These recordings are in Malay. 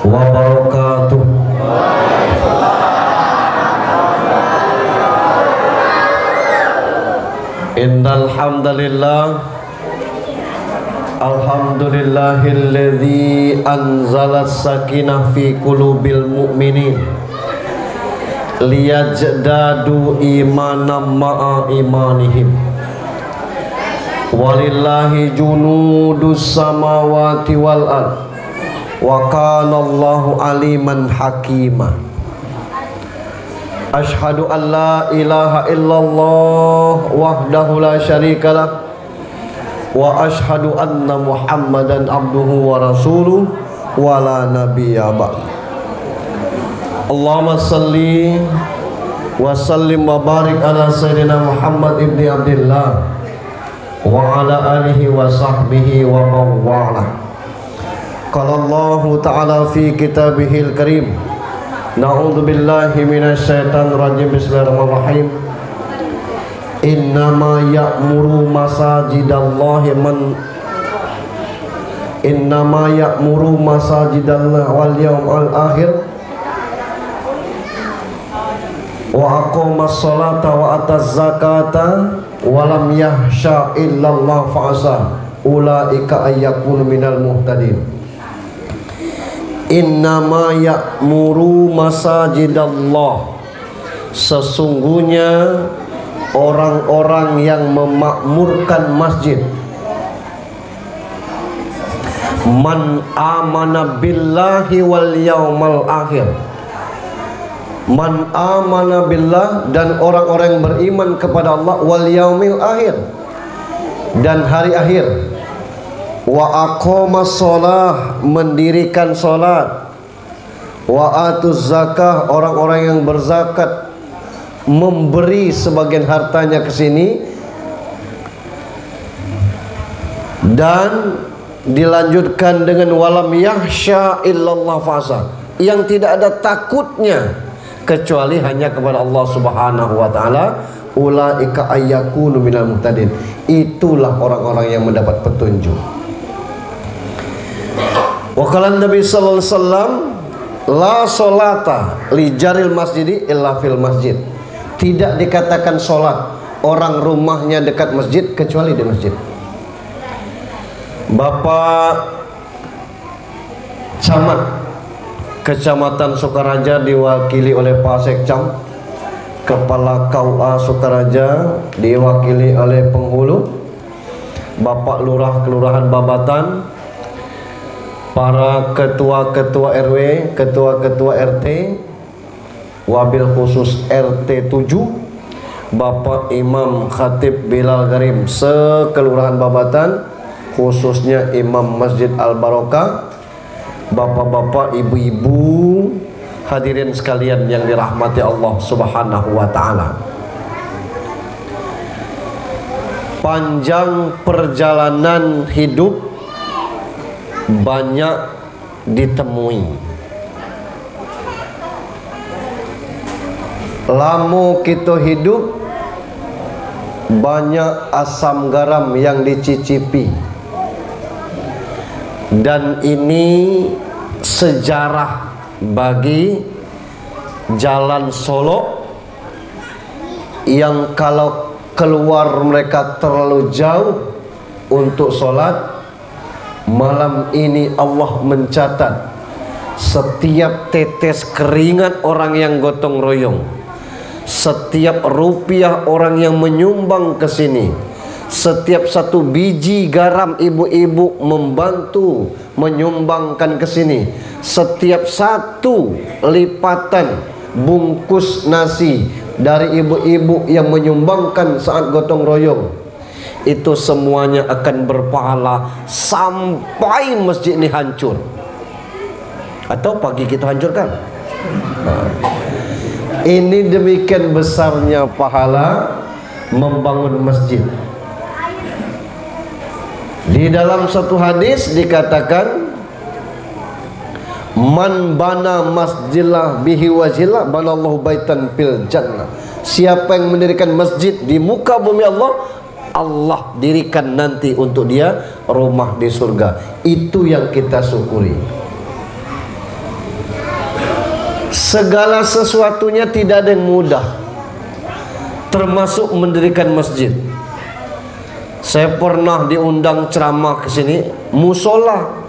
wabarakatuh. Innal hamdalillah, alhamdulillahilladzi anzalas sakinah fi qulubil mu'minin liyajdadu imanan ma'a imanihim. Walillahi junudus samawati wal ard wa kana Allahu aliman hakima. Ashhadu an la ilaha illallah wahdahu la syarikalah wa ashhadu anna Muhammadan abduhu wa rasuluh wa la nabiyya ba'd. Allahumma salli wa sallim wa barik ala sayyidina Muhammad ibni Abdillah wa ala alihi wa sahbihi wa mawala. Qala Allah ta'ala fi kitabihil karim, na'udzu billahi minasyaitonir rajim, bismillahirrahmanirrahim. Innama ya'muru masajidallahi wal yawmal akhir wa aqamas salata wa ataz zakata wa lam yahsha illallah fa'asa ulaika ayyakunu minal muhtadin. Innama ya'muru masajidallah, sesungguhnya orang-orang yang memakmurkan masjid, man amana billahi wal yawmal akhir, man amana billah, dan orang-orang yang beriman kepada Allah, wal yaumil akhir, dan hari akhir, wa aqamas shalah, mendirikan salat, wa atuz zakah, orang-orang yang berzakat, memberi sebagian hartanya ke sini, dan dilanjutkan dengan walam yahsya illallah fasa, yang tidak ada takutnya kecuali hanya kepada Allah Subhanahu wa taala, ulaika ayyakunu minal muhtadin, itulah orang-orang yang mendapat petunjuk. Wa qala Nabi sallallahu alaihi wasallam, la sholata li jaril masjidi illa fil masjid, tidak dikatakan sholat orang rumahnya dekat masjid kecuali di masjid. Bapak Camat Kecamatan Sukaraja diwakili oleh Pak Sekcam, Kepala KUA Sukaraja diwakili oleh penghulu, Bapak Lurah Kelurahan Babatan, para ketua-ketua RW, ketua-ketua RT, wabil khusus RT 7, Bapak Imam Khatib Bilal Garim sekelurahan Babatan, khususnya Imam Masjid Al Barokah, bapak-bapak, ibu-ibu, hadirin sekalian yang dirahmati Allah Subhanahu wa taala. Panjang perjalanan hidup banyak ditemui. Lamo kita hidup banyak asam garam yang dicicipi, dan ini sejarah bagi Jalan Solo yang kalau keluar mereka terlalu jauh untuk sholat, malam ini Allah mencatat setiap tetes keringat orang yang gotong royong, setiap rupiah orang yang menyumbang ke sini, setiap satu biji garam ibu-ibu membantu menyumbangkan ke sini, setiap satu lipatan bungkus nasi dari ibu-ibu yang menyumbangkan saat gotong royong, itu semuanya akan berpahala sampai masjid ini hancur atau pagi kita hancurkan. Ini demikian besarnya pahala membangun masjid. Di dalam satu hadis dikatakan, man bana masjidah bihi wajillah banallahu baitan fil jannah. Siapa yang mendirikan masjid di muka bumi Allah, Allah dirikan nanti untuk dia rumah di surga. Itu yang kita syukuri. Segala sesuatunya tidak ada yang mudah, termasuk mendirikan masjid. Saya pernah diundang ceramah ke sini, musola.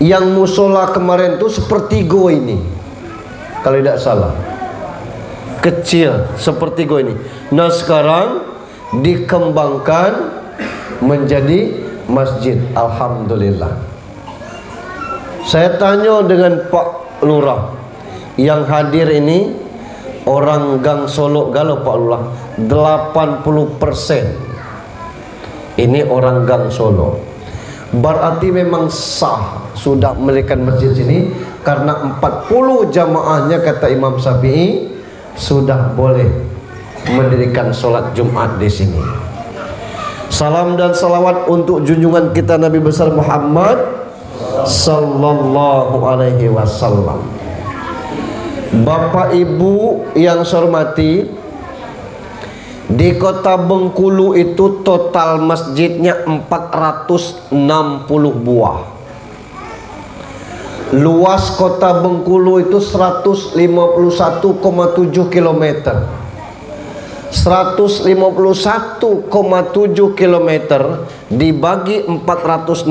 Yang musola kemarin itu sepertigo ini, kalau tidak salah, kecil sepertigo ini. Nah sekarang dikembangkan menjadi masjid. Alhamdulillah. Saya tanya dengan Pak Lurah, yang hadir ini orang Gang Solo Galuh, Pak Lurah, 80% ini orang Gang Solo. Berarti memang sah sudah mendirikan masjid sini, karena 40 jamaahnya kata Imam Syafi'i sudah boleh mendirikan sholat Jumat di sini. Salam dan salawat untuk junjungan kita Nabi besar Muhammad sallallahu alaihi wasallam. Bapak Ibu yang saya hormati, di kota Bengkulu itu total masjidnya 460 buah. Luas kota Bengkulu itu 151,7 km. 151,7 km dibagi 460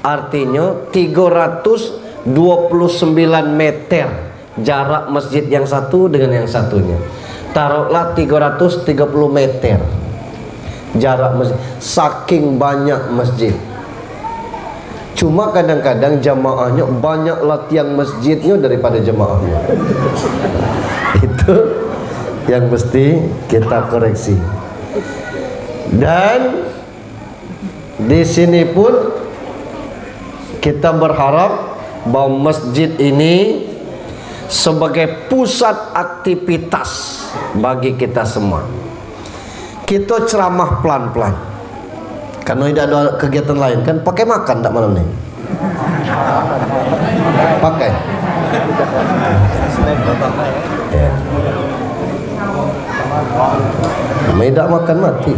artinya 329 meter jarak masjid yang satu dengan yang satunya. Taruhlah 330 meter jarak masjid. Saking banyak masjid. Cuma kadang-kadang jamaahnya banyak latihan masjidnya daripada jamaahnya. Itu yang mesti kita koreksi. Dan di sini pun kita berharap bahwa masjid ini sebagai pusat aktivitas bagi kita semua. Kita ceramah pelan-pelan, karena tidak ada kegiatan lain kan. Pakai makan tak malam ini? Pakai. Ya. Tidak makan mati.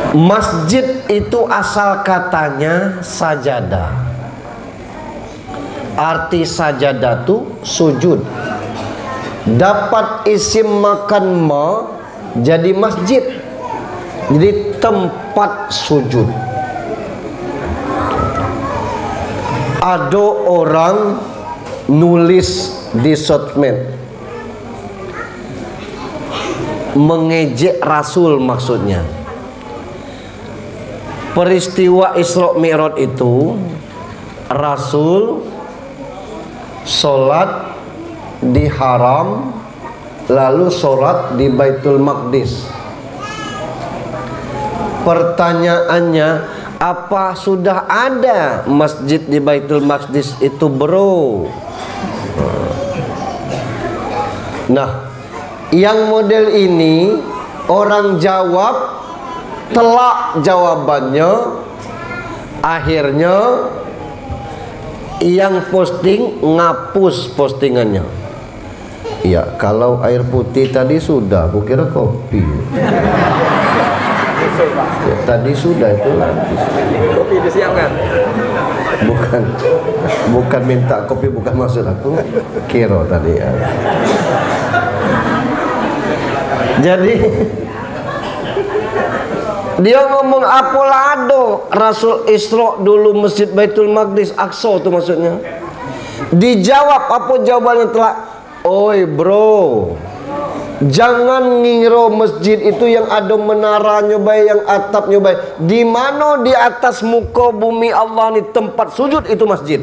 Masjid itu asal katanya sajadah. Arti sajadah itu sujud. Dapat isim makan ma jadi masjid. Jadi tempat sujud. Ada orang nulis di sosmed mengejek Rasul, maksudnya peristiwa Isra Mi'raj itu Rasul sholat di haram, lalu sholat di Baitul Maqdis. Pertanyaannya, apa sudah ada masjid di Baitul Maqdis itu, bro? Nah, yang model ini orang jawab telak jawabannya, akhirnya yang posting ngapus postingannya. Ya, kalau air putih tadi sudah, aku kira kopi. Ya, tadi sudah itu lagi. Kopi disiapkan. Bukan minta kopi, bukan maksud aku. Kira tadi ya. Jadi dia ngomong apalah ada Rasul Isra dulu masjid Baitul Maqdis, Aqsa itu maksudnya. Dijawab apa jawabannya telak? Oi bro, jangan ngira masjid itu yang ada menaranya baik, yang atapnya baik. Di mana di atas muka bumi Allah ni tempat sujud itu masjid.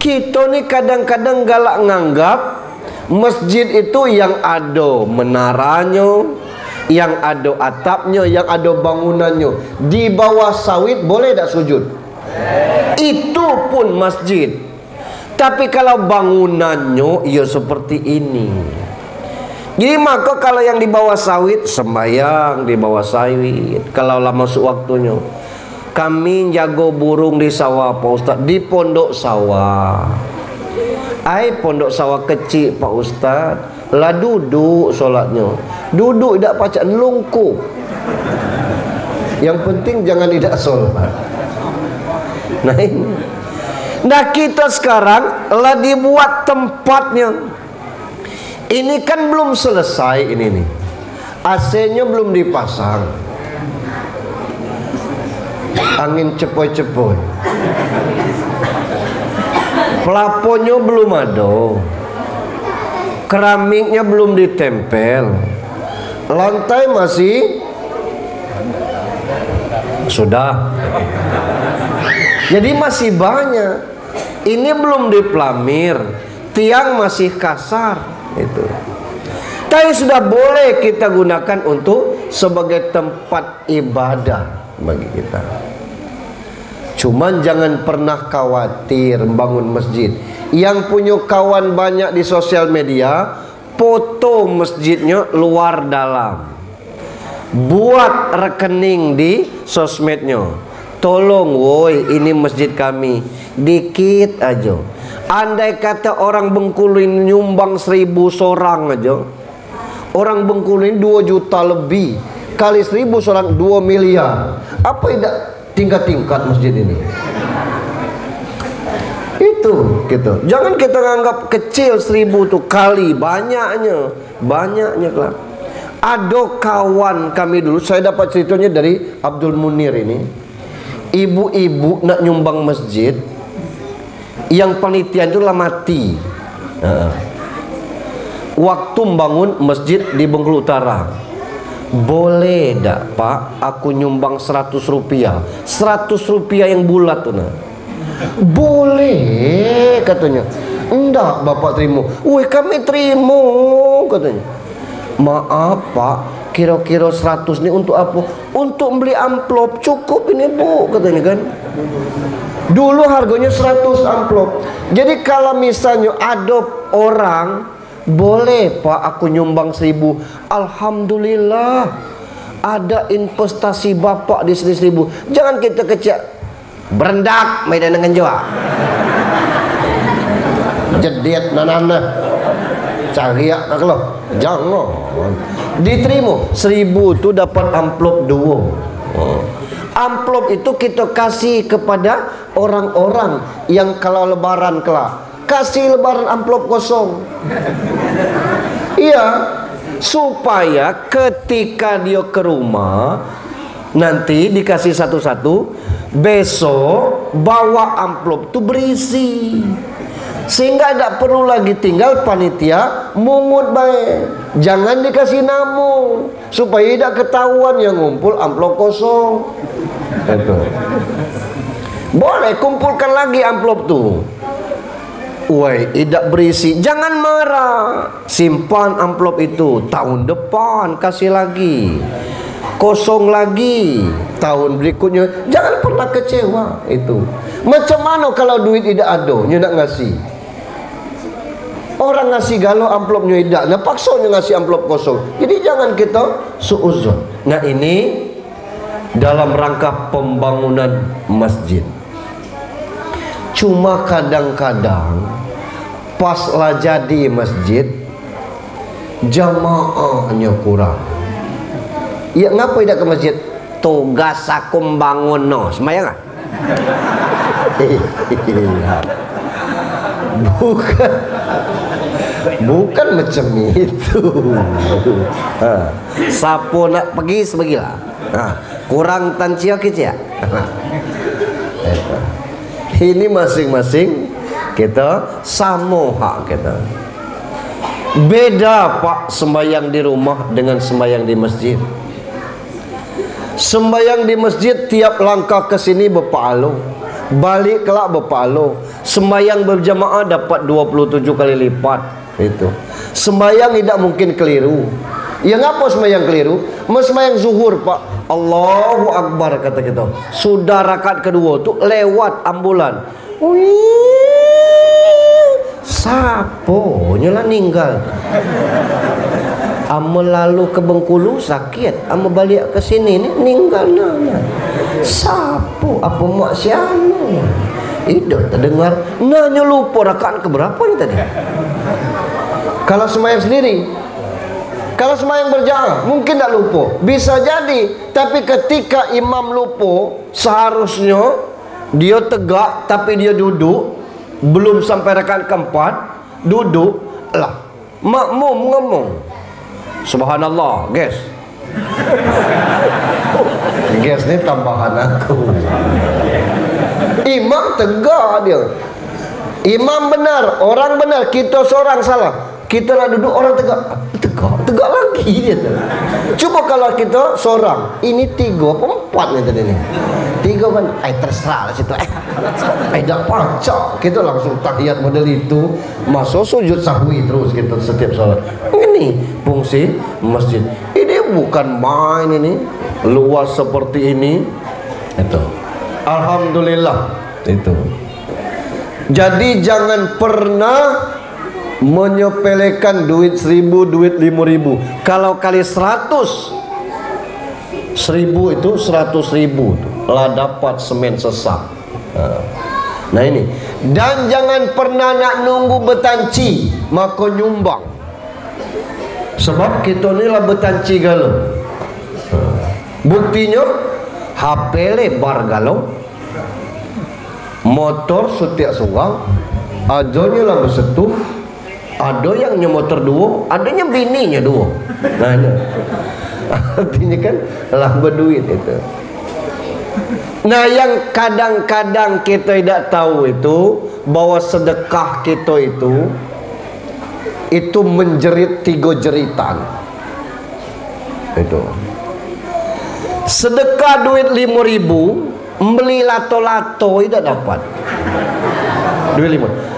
Kita ni kadang-kadang galak nganggap masjid itu yang ada menaranya, yang ada atapnya, yang ada bangunannya. Di bawah sawit boleh tak sujud? Itu pun masjid. Tapi kalau bangunannya ya seperti ini. Jadi maka kalau yang di bawah sawit sembahyang di bawah sawit. Kalau lama masuk waktunya. Kami jago burung di sawah Pak Ustaz, di pondok sawah. Pondok sawah kecil Pak Ustaz. Lah duduk solatnya. Duduk tidak pacak lungkup. Yang penting jangan tidak sholat. Nah ini. Nah kita sekarang lah dibuat tempatnya. Ini kan belum selesai ini nih. AC-nya belum dipasang. Angin cepoi-cepoi. Plafonnya belum ada. Keramiknya belum ditempel. Lantai masih sudah. Jadi masih banyak. Ini belum diplamir. Tiang masih kasar. Itu. Tapi sudah boleh kita gunakan untuk sebagai tempat ibadah bagi kita. Cuman jangan pernah khawatir bangun masjid. Yang punya kawan banyak di sosial media, foto masjidnya luar dalam. Buat rekening di sosmednya. Tolong woi, ini masjid kami. Dikit aja. Andai kata orang Bengkulu ini nyumbang 1000 orang aja, orang Bengkulu ini 2 juta lebih, kali 1000 orang 2 miliar. Apa tidak tingkat-tingkat masjid ini? Itu gitu. Jangan kita anggap kecil 1000 tuh, kali banyaknya lah. Ada kawan kami dulu, saya dapat ceritanya dari Abdul Munir ini. Ibu-ibu nak nyumbang masjid, yang panitia itu lah mati. Waktu membangun masjid di Bengkulu Utara, boleh dak Pak aku nyumbang 100 rupiah 100 rupiah yang bulat tuh nah. Boleh katanya. Enggak Bapak terima. Wih kami terima katanya. Maaf Pak, kira-kira 100 ini untuk apa? Untuk beli amplop, cukup ini Bu katanya kan. Dulu harganya 100 amplop. Jadi kalau misalnya ada orang, boleh Pak aku nyumbang 1000. Alhamdulillah ada investasi Bapak di sini 1000. Jangan kita kecil berendak medan dengan jua. Jediat nanana. Cariak kalau jangan diterima 1000 tu dapat amplop 2. Amplop itu kita kasih kepada orang-orang yang kalau lebaran kelak kasih lebaran amplop kosong. Iya, supaya ketika dia ke rumah nanti dikasih satu-satu, besok bawa amplop itu berisi. Sehingga tidak perlu lagi tinggal panitia mungut baik. Jangan dikasih namu supaya tidak ketahuan yang ngumpul amplop kosong. Itu. Boleh kumpulkan lagi amplop tuh. Woi, tidak berisi. Jangan marah. Simpan amplop itu. Tahun depan kasih lagi. Kosong lagi. Tahun berikutnya. Jangan pernah kecewa. Itu. Macam mana kalau duit tidak ada, dia nak ngasih. Orang ngasih galau amplopnya tidak, nah paksanya ngasih amplop kosong. Jadi jangan kita suuzon. Nah ini dalam rangka pembangunan masjid. Cuma kadang-kadang pas lah jadi masjid, jamaahnya kurang. Ya ngapa tidak ke masjid? Tugas aku membangun no, semayang nggak? Bukan macam itu. Sapo nak pergi sebagilah. Kurang tancia kita. Ini masing-masing kita sama hak kita. Beda Pak sembahyang di rumah dengan sembahyang di masjid. Sembahyang di masjid tiap langkah ke sini berpahala, balik kelak berpahala. Sembahyang berjamaah dapat 27 kali lipat. Itu. Sembahyang tidak mungkin keliru. Ya ngapa sembahyang keliru? Sembahyang zuhur Pak, Allahu Akbar kata kita. Sudah rakaat kedua tuh lewat ambulan. Sapo nyala ninggal. Ame lalu ke Bengkulu sakit, ame balik ke sini ni ninggal nanya. Sapo apa mak siapa? Itu terdengar nanya lupa rakaat keberapa ni tadi. Kalau sembahyang sendiri Kalau sembahyang berjamaah mungkin tak lupa, bisa jadi. Tapi ketika imam lupa, seharusnya dia tegak tapi dia duduk, belum sampai rakaat keempat, duduk lah. Makmum ngomong, subhanallah, guys. Guys ni tambahan aku. Imam tegak dia. Imam benar, orang benar, kita seorang salah. Kita nak duduk, orang tegak lagi dia tu. Cuba kalau kita seorang, ini 3 apa 4 ni tadi ni. 3 kan, terserah lah situ. Tak pacak. Kita langsung tahiyat model itu, masuk sujud sahwi terus kita setiap salat. Ini fungsi masjid. Ini bukan main ini, luas seperti ini. Itu. Alhamdulillah. Itu. Jadi jangan pernah menyepelekan duit 1000, duit 5000. Kalau kali 100, 1000 itu 100.000 lah dapat semen sesak. Nah ini. Dan jangan pernah nak nunggu betanci maka nyumbang. Sebab kita ni lah betanci galau. Buktinya HP lebar galau, motor setiap seorang, adanya lah bersetuh. Ada yang motor 2, adanya bininya 2. Nah, artinya kan lah berduit itu. Nah, yang kadang-kadang kita tidak tahu itu bahwa sedekah kita itu menjerit 3 jeritan. Itu. Sedekah duit 5.000, beli lato-lato tidak dapat. Duit 5.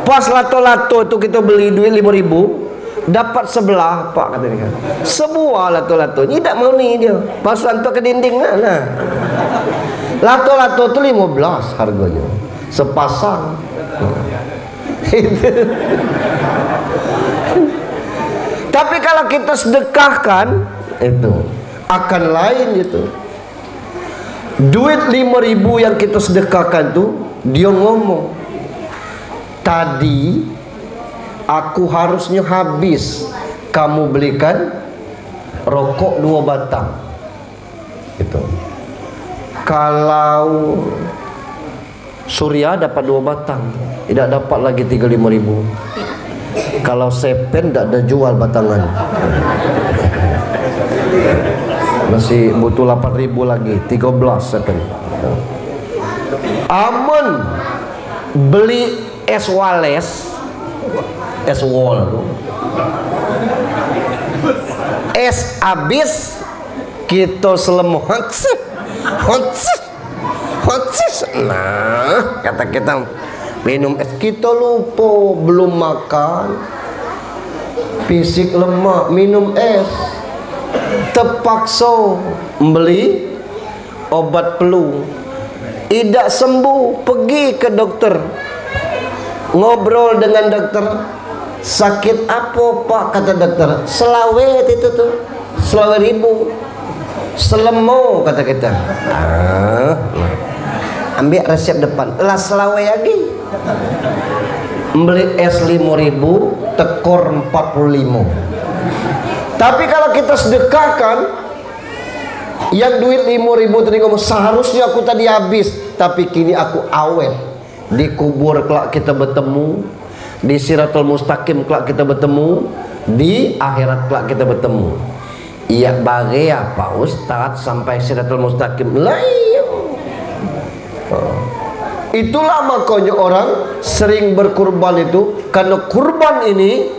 Pas lato-lato itu kita beli duit 5.000, dapat sebelah pak kata dia. Sebuah lato-lato ni tak mau ni dia. Pas antuk ke dinding nah. Lato-lato tu 15 harganya. Sepasang. Tapi kalau kita sedekahkan itu akan lain itu. Duit 5.000 yang kita sedekahkan tu, dia ngomong, tadi aku harusnya habis kamu belikan rokok 2 batang. Itu. Kalau Surya dapat 2 batang, tidak dapat lagi 35.000. Kalau Sepen tidak ada jual batangan, masih butuh 8.000 lagi, 13 Sepen. Amun beli es wales, es wall, es habis kita selemuhan, nah kata kita minum es, kita lupa belum makan, fisik lemak, minum es, terpaksa beli obat flu, tidak sembuh, pergi ke dokter. Ngobrol dengan dokter, sakit apa pak? Kata dokter, selawet itu tuh, 20.000. Selemo kata kita. Ambil resep depan, lah selawet lagi. Beli es 5.000, tekor 45. Tapi kalau kita sedekahkan, yang duit 5.000 tadi ngomong, seharusnya aku tadi habis, tapi kini aku awet. Di kubur kelak kita bertemu, di Siratul Mustaqim kelak kita bertemu, di akhirat kelak kita bertemu. Iya bagi ya Pak Ustadz sampai Siratul Mustaqim lah. Itulah makanya orang sering berkurban itu, karena kurban ini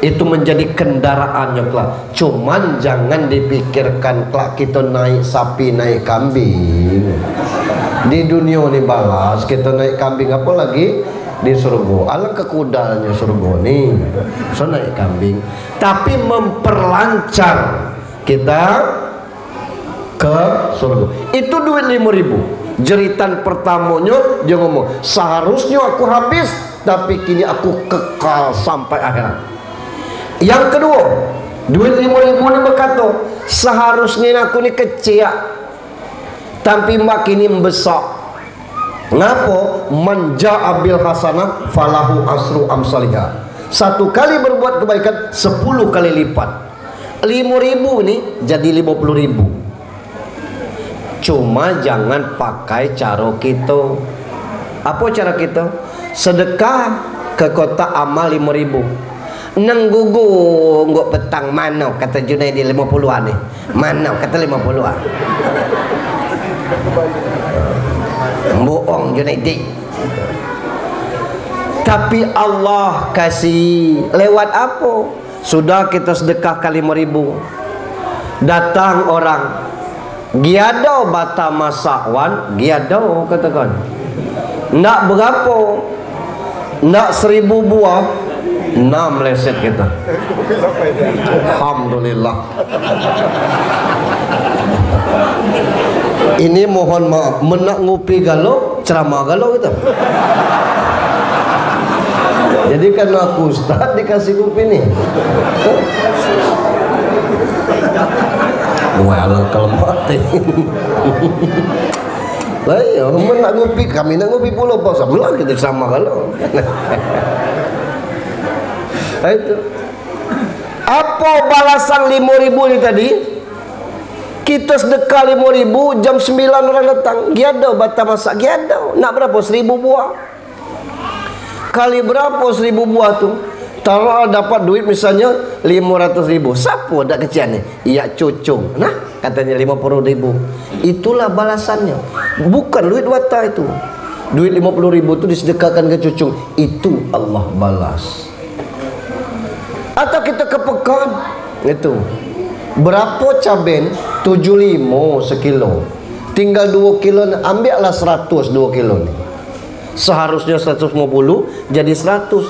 itu menjadi kendaraannya kelak. Cuman jangan dipikirkan kelak kita naik sapi, naik kambing. Di dunia ini balas kita naik kambing, apa lagi di surga. Alangkah kudalnya surga nih, so naik kambing. Tapi memperlancar kita ke surga. Itu duit 5.000. Jeritan pertamanya dia ngomong, seharusnya aku habis, tapi kini aku kekal sampai akhirat. Yang kedua, duit 5.000 ini berkata, seharusnya aku ni kecil, tapi makin membesar. Ngapa? Manja abil hasanah falahu asru amsalihah. 1 kali berbuat kebaikan 10 kali lipat. 5.000 nih jadi 50.000. Cuma jangan pakai cara kita. Apa cara kita? Sedekah ke kota amal 5.000. Neng gugu nggak petang mana kata Junaidi 50-an nih. Mana kata 50-an. Bohong Junaidi. Tapi Allah kasih lewat apa? Sudah kita sedekah kali 5.000. Datang orang, giado bata masakwan, giado katakan. Nak berapa? Nak 1.000 buah. 6 leset kita. Alhamdulillah. Ini mohon maaf, menak ngupi galau, ceramah galau kita. Jadi kan aku ustaz dikasih kopi nih. Wah, kalau mati. Lah ya, nak ngopi, kami nak ngopi pula pas sebelah kita sama kalau. Itu. Apa balasan 5.000 ini tadi? Kita sedekah 5.000, jam 9 orang datang. Giado bata masak giado. Nak berapa? 1.000 buah. Kali berapa 1.000 buah tu? Taruh dapat duit misalnya 500.000. Siapa dak kecian ni? Iya cucung. Nah, katanya 50.000. Itulah balasannya. Bukan duit wata itu. Duit 50.000 tu disedekahkan ke cucung. Itu Allah balas. Atau kita kepekan itu. Berapa cabai? 75 sekilo. Tinggal 2 kilo, ambillah 100 2 kilo ni. Seharusnya 150 jadi 100.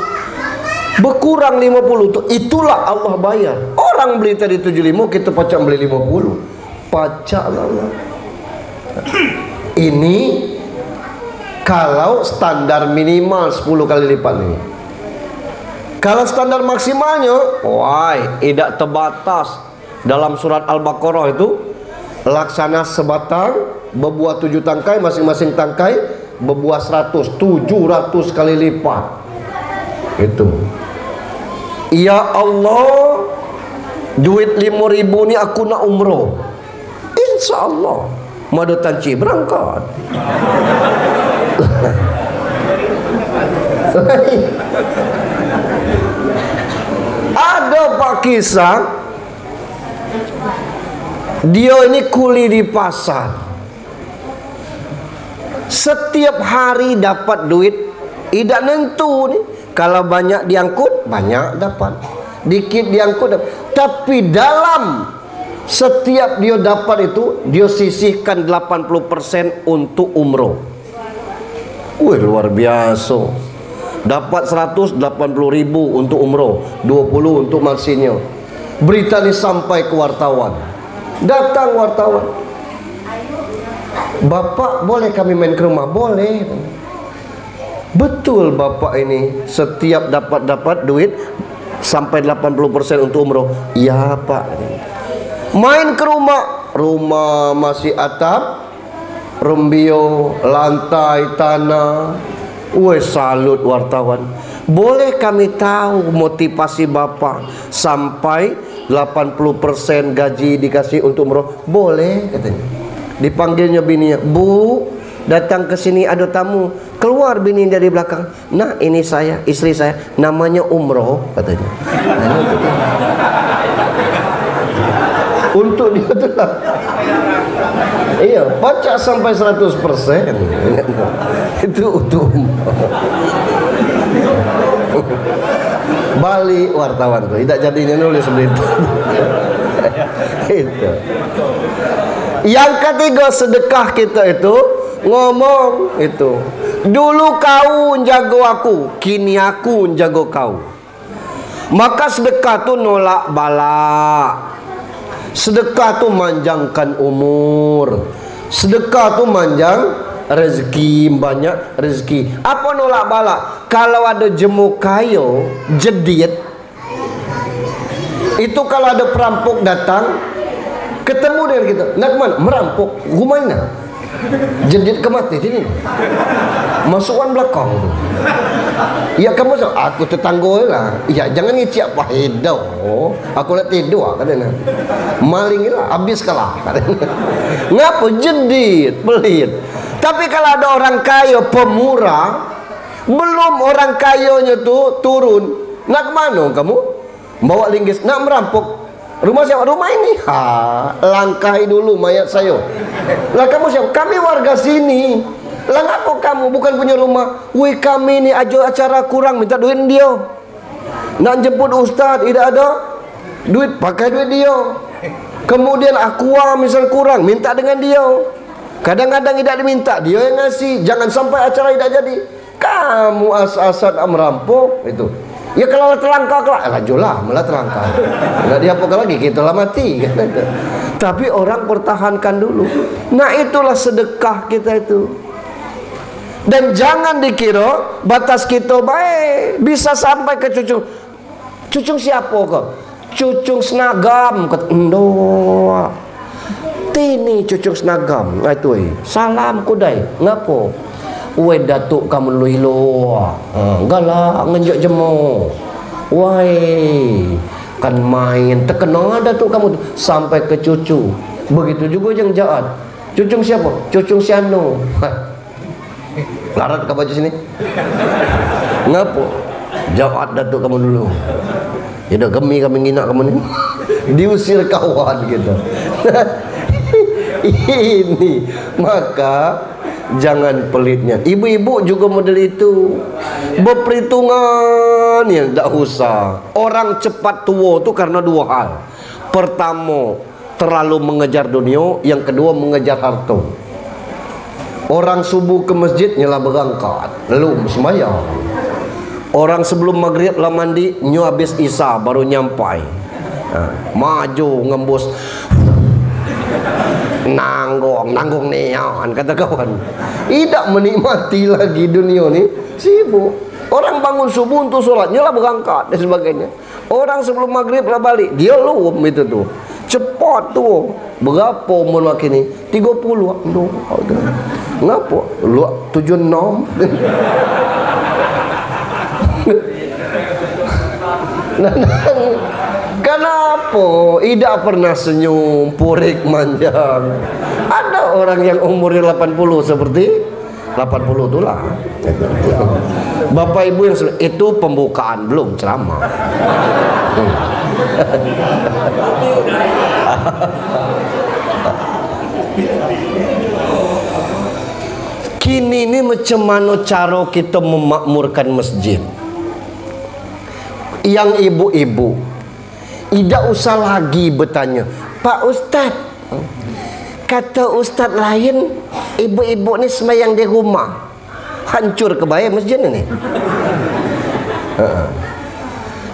Berkurang 50 tu, itulah Allah bayar. Orang beli tadi 75, kita pacak beli 50. Pacak Allah. Ini kalau standar minimal 10 kali lipat ni. Kalau standar maksimalnya, wah, tidak terbatas. Dalam surat Al-Baqarah itu, laksana sebatang, berbuah 7 tangkai, masing-masing tangkai berbuah 100, 700 kali lipat. Itu. Ya Allah, duit 5.000 ni aku nak umroh. Insya Allah, Madu Tanci berangkat. Ada Pak kisah, dia ini kuli di pasar. Setiap hari dapat duit, tidak nentu nih. Kalau banyak diangkut, banyak dapat. Dikit diangkut dapat. Tapi dalam setiap dia dapat itu, dia sisihkan 80% untuk umroh. Wih, luar biasa. Dapat 180.000 untuk umroh, 20 untuk mansinyo. Berita ini sampai ke wartawan. Datang wartawan. Bapak, boleh kami main ke rumah? Boleh. Betul bapak ini setiap dapat duit sampai 80% untuk umroh. Ya pak. Main ke rumah. Rumah masih atap, rembio, lantai, tanah. Woi, salut wartawan. Boleh kami tahu motivasi bapak sampai 80% gaji dikasih untuk umroh? Boleh katanya. Dipanggilnya bininya, Bu, datang ke sini ada tamu. Keluar bini dari belakang. Nah, ini saya, istri saya, namanya umroh katanya. Untuk dia tu lah. Iya, pacak sampai 100%. Itu untuk Bali wartawan tu. Tidak jadinya nulis begitu. Itu. Yang ketiga, sedekah kita itu ngomong itu. Dulu kau jago aku, kini aku jago kau. Maka sedekah tu nolak bala. Sedekah tu manjangkan umur. Sedekah tu manjang rezeki, banyak rezeki. Apa nolak bala? Kalau ada jemu kayu jedit, itu kalau ada perampok datang ketemu dengan kita, nak kemana? Merampok, rumahnya. Jedit ke mati sini. Masukan belakang tu. Ya kamu aku tetangga lah. Ya jangan ngicik apa hidup. Aku nak tidur katanya. Maling lah habis kalah katanya. Ngapa jedit, pelit. Tapi kalau ada orang kaya pemurah, belum orang kayanya tu turun, nak kemana kamu? Bawa linggis, nak merampok rumah siapa? Rumah ini. Langkahi dulu mayat saya. Lah kamu siapa? Kami warga sini. Lah ngapa kamu bukan punya rumah? Wih kami ni acara kurang minta duit dia. Nak jemput ustaz tidak ada duit, pakai duit dia. Kemudian aqua misal kurang minta dengan dia. Kadang-kadang tidak diminta, dia yang ngasih. Jangan sampai acara tidak jadi. Kamu asal-asal merampok itu. Ya kalau terlangkah lah jolah malah terlangkah. Enggak diapakan lagi kita lah mati kan. Tapi orang pertahankan dulu. Nah itulah sedekah kita itu. Dan jangan dikira batas kita baik bisa sampai ke cucung. Cucung siapa kok? Cucung senagam ket endo. Tini cucung senagam. Itu salam kudai. Ngapo? Weh datuk kamu luilo. Galak ngenjak jemo. Wai kan main terkenal datuk kamu sampai ke cucu. Begitu juga yang jahat. Cucung siapa? Cucung siano. Larat ke baju sini. Ngapo? Jahat datuk kamu dulu. Ya dah gemi kami ngina kamu ni. Diusir kawan kita. Ini maka jangan pelitnya. Ibu-ibu juga model itu. Berperhitungan yang tak usah. Orang cepat tua tu karena dua hal. Pertama, terlalu mengejar dunia. Yang kedua, mengejar harta. Orang subuh ke masjid nyalah berangkat, lalu sembahyang. Orang sebelum maghrib lah mandi, nyu habis isya baru nyampai. Maju ngembus. Nanggung neon kata kawan. Tidak menikmati lagi dunia ni, sibuk. Orang bangun subuh untuk solatnya lah berangkat dan sebagainya. Orang sebelum maghrib lah balik, dia lum itu tu. Cepat tu. Berapa umur makin ni? 30. Aduh. Ngapa? Lu 76. Kenapa? Tidak pernah senyum, purik manjang. Ada orang yang umurnya 80 seperti 80 itulah. Bapak Ibu yang itu pembukaan belum ceramah. Kini ini macam mana cara kita memakmurkan masjid? Yang ibu-ibu tidak usah lagi bertanya, Pak Ustaz, kata Ustaz lain, ibu-ibu ni semayang di rumah, hancur kebaya masjid ni.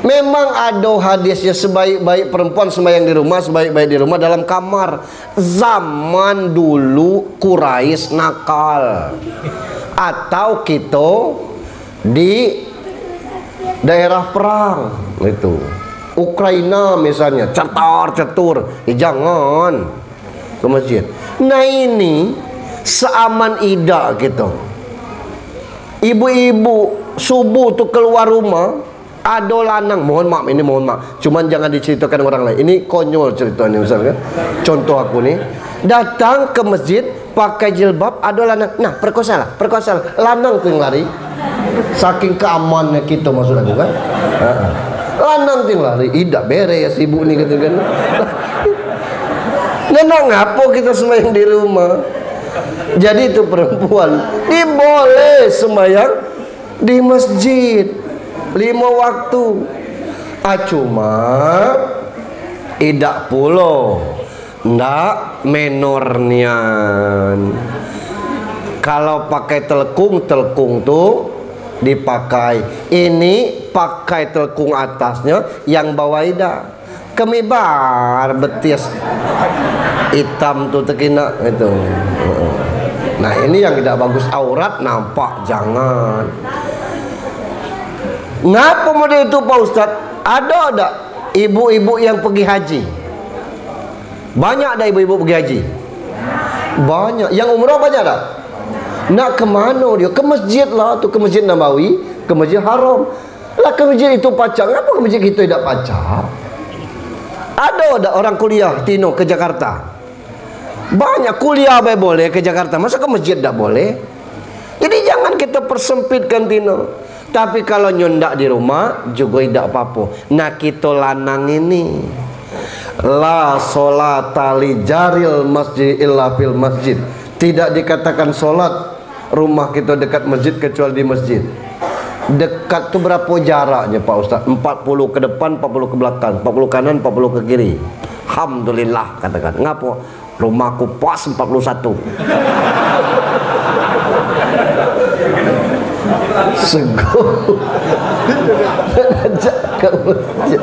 Memang ada hadisnya sebaik-baik perempuan semayang di rumah, sebaik-baik di rumah dalam kamar. Zaman dulu Quraisy nakal. Atau kita di daerah perang itu. Ukraina misalnya, cetar-cetur, jangan ke masjid. Nah ini seaman ida gitu. Ibu-ibu subuh tu keluar rumah, ada lanang, mohon maaf ini mohon maaf, cuman jangan diceritakan orang lain. Ini konyol ceritanya misalnya. Contoh aku nih, datang ke masjid pakai jilbab, ada lanang, nah perkosa lah, lanang tu yang lari. Saking keamanannya kita maksud aku kan. Lanang tu yang lari, tidak beres ibu ni kata kan. Nenang apa kita sembahyang di rumah? Jadi itu perempuan diboleh sembahyang di masjid 5 waktu. Cuma tidak pula ndak menornya. Kalau pakai telkung tuh dipakai. Ini pakai telkung atasnya, yang bawah tidak. Kemibar betis hitam tuh tekina itu. Nah ini yang tidak bagus, aurat nampak, jangan. Ngapa model itu Pak Ustadz? Ada ibu-ibu yang pergi haji? Banyak ada ibu-ibu pergi haji. Banyak. Yang umrah banyak tak? Nak ke mana dia? Ke masjid lah tu, ke Masjid Nabawi, ke Masjid Haram. Lah ke masjid itu pacak. Kenapa ke masjid kita tidak pacak? Ada tak orang kuliah Tino ke Jakarta? Banyak kuliah boleh ke Jakarta. Masa ke masjid tak boleh? Jadi jangan kita persempitkan Tino. Tapi kalau nyondak di rumah juga tidak apa-apa. Nah kita lanang ini, la sholata li jaril masjid illa fil masjid. Tidak dikatakan solat rumah kita dekat masjid kecuali di masjid. Dekat tu berapa jaraknya Pak Ustaz? 40 ke depan, 40 ke belakang, 40 kanan, 40 ke kiri. Alhamdulillah katakan. Ngapa? Rumahku pas 41. Sungguh ajak ke masjid.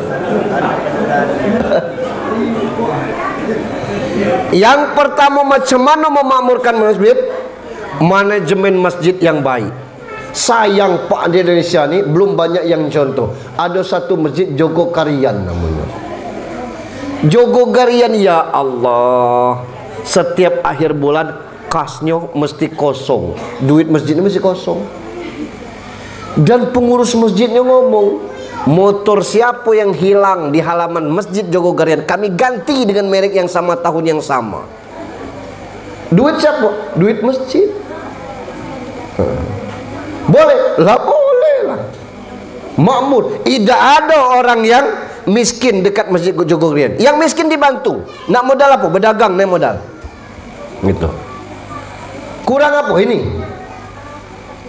Yang pertama, macam mana memakmurkan masjid? Manajemen masjid yang baik. Sayang Pak, di Indonesia ni belum banyak yang contoh. Ada satu masjid Jogokarian namanya. Jogokarian, ya Allah, setiap akhir bulan kasnya mesti kosong. Duit masjidnya mesti kosong. Dan pengurus masjidnya ngomong, motor siapa yang hilang di halaman masjid Jogokarian, kami ganti dengan merek yang sama, tahun yang sama. Duit siapa? Duit masjid. Boleh lah, boleh lah. Makmur. Tidak ada orang yang miskin dekat masjid Jogokarian. Yang miskin dibantu. Nak modal apa? Berdagang, nak modal. Gitu. Kurang apa ini?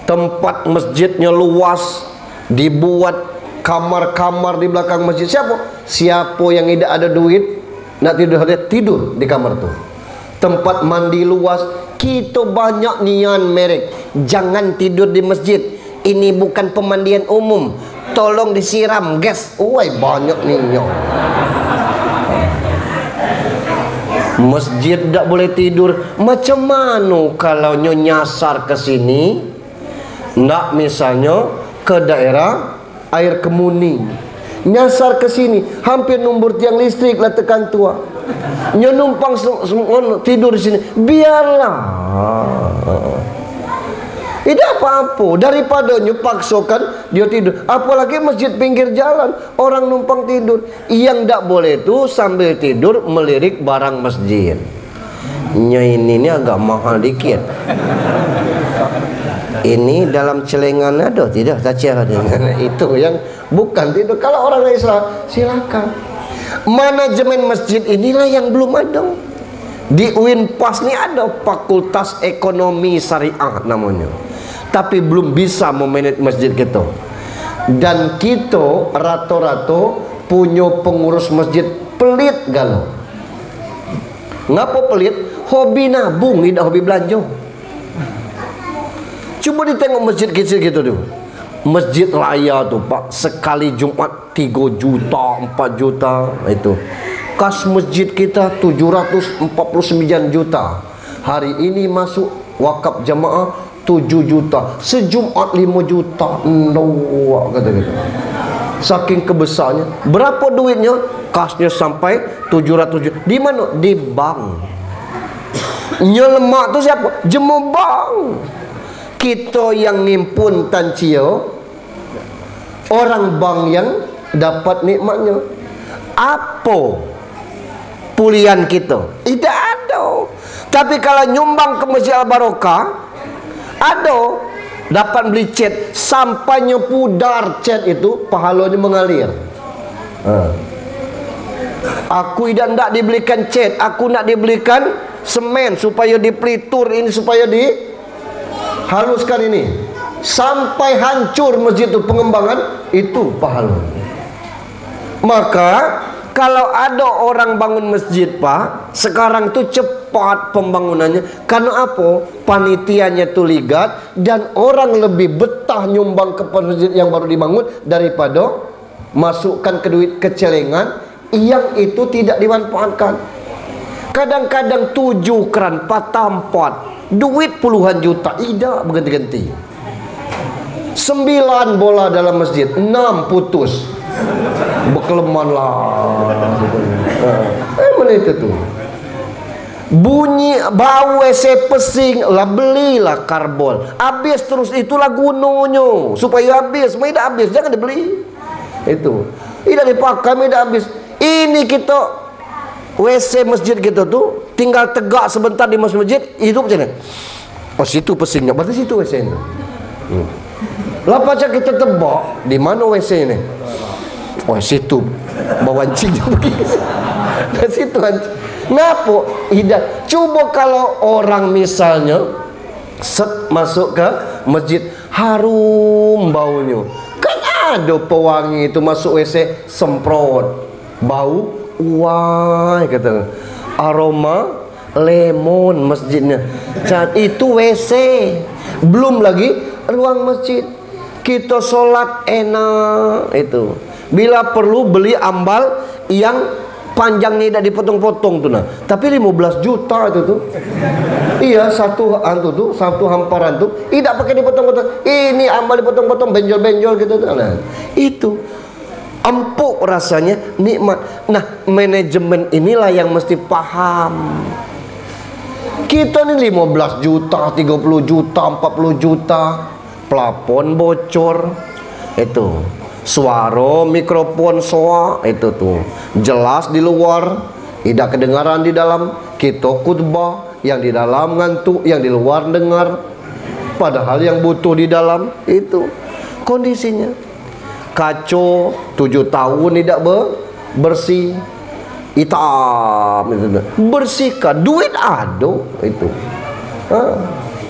Tempat masjidnya luas, dibuat kamar-kamar di belakang masjid. Siapa yang tidak ada duit nak tidur di kamar tu. Tempat mandi luas. Kita banyak nian merek. Jangan tidur di masjid. Ini bukan pemandian umum. Tolong disiram gas. Woi, banyak nian. Masjid tak boleh tidur. Macam mana kalau nyasar ke sini? Nak misalnya ke daerah air kemuning, nyasar ke sini, hampir numbur tiang listrik lah tekan tua. Nyo numpang tidur di sini, biarlah. Tidak apa-apa, daripada nyo paksakan dia tidur. Apalagi masjid pinggir jalan, orang numpang tidur. Yang tak boleh tu sambil tidur melirik barang masjid. Nyo ini agak mahal dikit. Ini dalam celengan ada tidak? Tacia dengan itu yang bukan tidur. Kalau orang Islam silakan. Manajemen masjid inilah yang belum ada. Di UINPAS ni ada Fakultas Ekonomi Syariah namanya, tapi belum bisa memanage masjid kita. Dan kita rata-rata punya pengurus masjid pelit galau. Ngapa pelit? Hobi nabung, tidak hobi belanja. Cuba ditengok masjid kecil gitu tuh. Masjid raya tuh Pak, sekali Jumat 3 juta, 4 juta itu. Kas masjid kita 749 juta. Hari ini masuk wakaf jamaah 7 juta. Sejumat 5 juta. No, kata gitu. Saking kebesarnya. Berapa duitnya? Kasnya sampai 700 juta. Di mana? Di bank. Nyelemak tuh siapa? Jemu bank. Kita yang ngimpun tancio, orang bank yang dapat nikmatnya. Apa pulian kita? Tidak ada. Tapi kalau nyumbang ke Masjid Al-Barokah, ada. Dapat beli cat, sampainya pudar cat itu, pahalanya mengalir. Aku tidak dibelikan cat, aku nak dibelikan semen supaya dipelitur ini, supaya haluskan ini, sampai hancur masjid itu pengembangan, itu pahala. Maka kalau ada orang bangun masjid Pak, sekarang tuh cepat pembangunannya. Karena apa? Panitianya tuh ligat, dan orang lebih betah nyumbang ke masjid yang baru dibangun daripada masukkan ke duit ke celengan yang itu tidak dimanfaatkan. Kadang-kadang 7 keran patah 4, duit puluhan juta, tidak berganti-ganti. 9 bola dalam masjid, 6 putus, berkeleman lah. Mana itu tuh? bunyi bau WC pesing lah, belilah karbol. Habis terus, itulah gunanya supaya habis. Tidak habis jangan dibeli. Itu tidak dipakai, tidak habis. Ini kita WC masjid kita tuh tinggal tegak sebentar di masjid, hidup macam ni. Oh situ pesingnya, berarti situ WC nya. Lah pacar kita tebak di mana WC ini? Oh situ bawa anjingnya pergi. Ke situ anjing. Ngapa? Tidak. Coba kalau orang misalnya masuk ke masjid, harum baunya. Kan ada pewangi itu masuk WC, semprot bau, wah kata aroma lemon masjidnya. Saat itu WC, belum lagi ruang masjid. Kita sholat enak itu. Bila perlu beli ambal yang panjangnya tidak dipotong-potong tuh nah. Tapi 15 juta itu tuh. Iya, satu hamparan tuh tidak pakai dipotong-potong. Ini ambal dipotong-potong, benjol-benjol gitu tuh. Nah, itu empuk rasanya, nikmat. Nah, manajemen inilah yang mesti paham. Kita nih 15 juta, 30 juta, 40 juta, plafon bocor. Itu suara mikrofon soa itu tuh jelas di luar, tidak kedengaran di dalam. Kita khutbah yang di dalam ngantuk, yang di luar dengar, padahal yang butuh di dalam. Itu kondisinya. Kaco 7 tahun tidak bersih, hitam itu. Bersihkan, duit ada itu.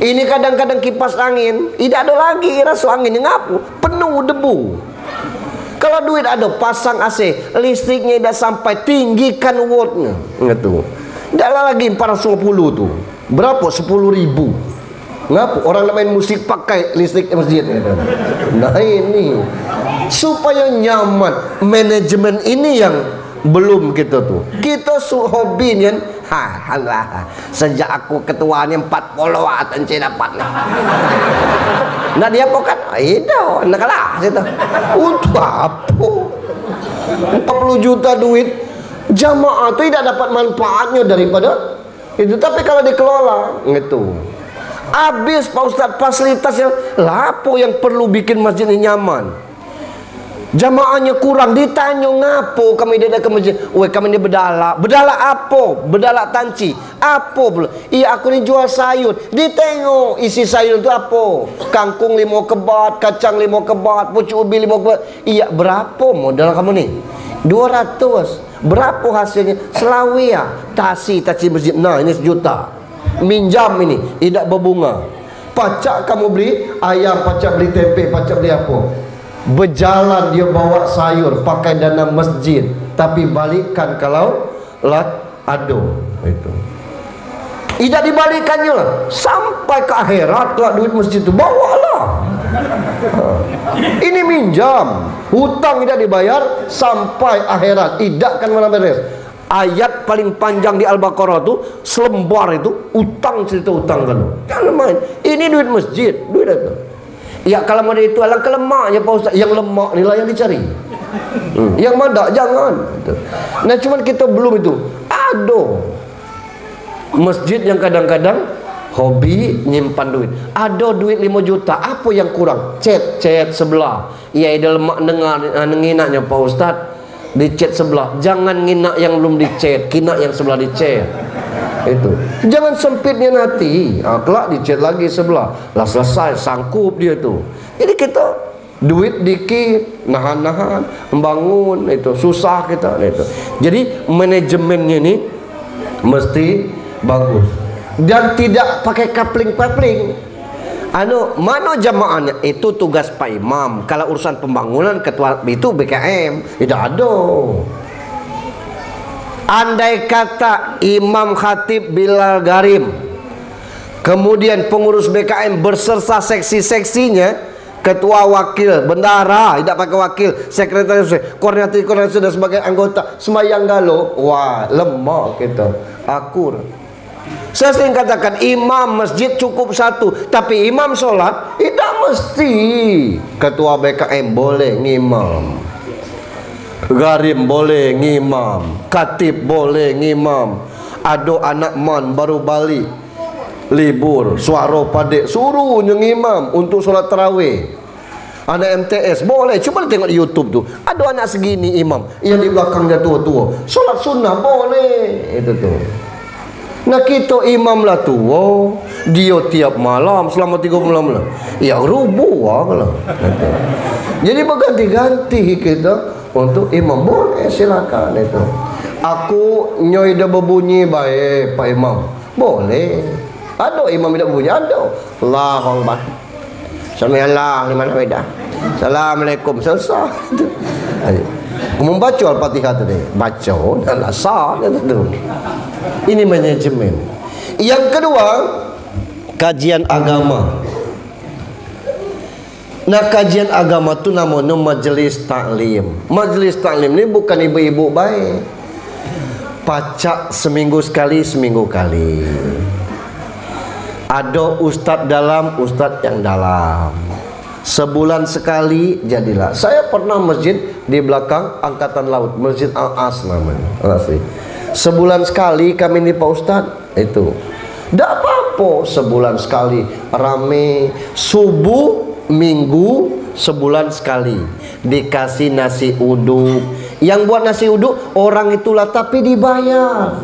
Ini kadang-kadang kipas angin tidak ada lagi, rasa angin ngapu, penuh debu. Kalau duit ada, pasang AC, listriknya tidak sampai, tinggikan wattnya. Gitu. Tidaklah lagi 450 tuh. Berapa? 10.000. Ngapa? Orang main musik pakai listrik masjid. Nah ini supaya nyaman. Manajemen ini yang belum kita tuh. Kita hobi kan. Sejak aku ketuanya 40 watan saya dapat. Nah dia pokat, itu nak kalah situ. Untuk apa? 40 juta duit, jamaah itu tidak dapat manfaatnya daripada itu. Tapi kalau dikelola, gitu. Habis Pak Ustadz fasilitasnya, lapo yang perlu bikin masjid ini nyaman. Jamaahnya kurang, ditanya ngapo kami tidak ke masjid. Weh kami ini bedala. Bedala apa? Bedala tanci. Apa pula? Iya aku ni jual sayur. Ditengok isi sayur itu apa? Kangkung 5 kebat, kacang 5 kebat, pucuk ubi 5 kebat. Iya berapa modal kamu ni? 200. Berapa hasilnya? Selawi ya. Taci masjid. Nah ini 1 juta. Minjam ini, tidak berbunga. Pacak kamu beli ayam, pacak beli tempe, pacak beli apa? Berjalan dia bawa sayur pakai dana masjid, tapi balikkan kalau lat ado itu. Tidak dibalikannya lah sampai ke akhirat lah duit masjid itu bawalah. Ini minjam, hutang tidak dibayar sampai akhirat, tidak akan pernah beres. Ayat paling panjang di Al-Baqarah itu selembar itu utang, cerita utang kan. Jangan main. Ini duit masjid, duit itu. Ya kalau ada itu alangkah lemaknya Pak Ustaz. Yang lemak inilah yang dicari. Yang madak jangan. Nah cuman kita belum itu. Ada masjid yang kadang-kadang hobi nyimpan duit. Ada duit 5 juta. Apa yang kurang? Cat sebelah. Ya ada lemak dengar nginaknya Pak Ustaz. Di cat sebelah. Jangan nginak yang belum dicat, kinak yang sebelah dicat. Itu jangan sempitnya nanti kelak dicat lagi sebelah lah, selesai sangkup dia tuh. Jadi kita duit dikit, nahan-nahan membangun itu susah kita itu. Jadi manajemennya ini mesti bagus dan tidak pakai kapling. Mana jamaahnya itu tugas Pak Imam. Kalau urusan pembangunan ketua itu BKM tidak ada. Andai kata Imam Khatib Bilal Garim, kemudian pengurus BKM berserta seksi-seksinya, ketua, wakil, bendara, tidak pakai wakil, sekretaris, koordinator dan sebagai anggota, sembahyang galo, wah lemah kita, akur. Saya sering katakan imam masjid cukup 1, tapi imam sholat tidak mesti. Ketua BKM boleh ngimam, Garim boleh ngimam, Khatib boleh ngimam, Ada anak man baru balik libur, suara padek suruh nyeng imam untuk solat tarawih. Anak MTS boleh, cuba tengok di YouTube tu. Ada anak segini imam, yang di belakangnya tua-tua. Solat sunnah boleh. Itu tu. Nah kita imam lah tua, dia tiap malam selama 3 malam lah. Ya rubuh lah. Jadi berganti-ganti kita untuk imam boleh, silakan itu. Aku nyoy dah berbunyi baik Pak Imam. Boleh. Ada imam tidak berbunyi, ada. Allahu Akbar. Sami'allah liman hamidah. Assalamualaikum, selesai. Membaca Al-Fatihah tadi, baca dan sah itu. Ini manajemen. Yang kedua, kajian agama. Nah, kajian agama tu namanya majelis taklim. Majelis taklim ni bukan ibu-ibu baik. Pacak seminggu sekali. Ada ustaz dalam, ustaz yang dalam. Sebulan sekali jadilah. Saya pernah masjid di belakang Angkatan Laut, Masjid Al-As namanya. Sebulan sekali kami ni Pak Ustaz itu. Tak apa-apa, sebulan sekali rame. Subuh minggu sebulan sekali dikasih nasi uduk. Yang buat nasi uduk orang itulah, tapi dibayar.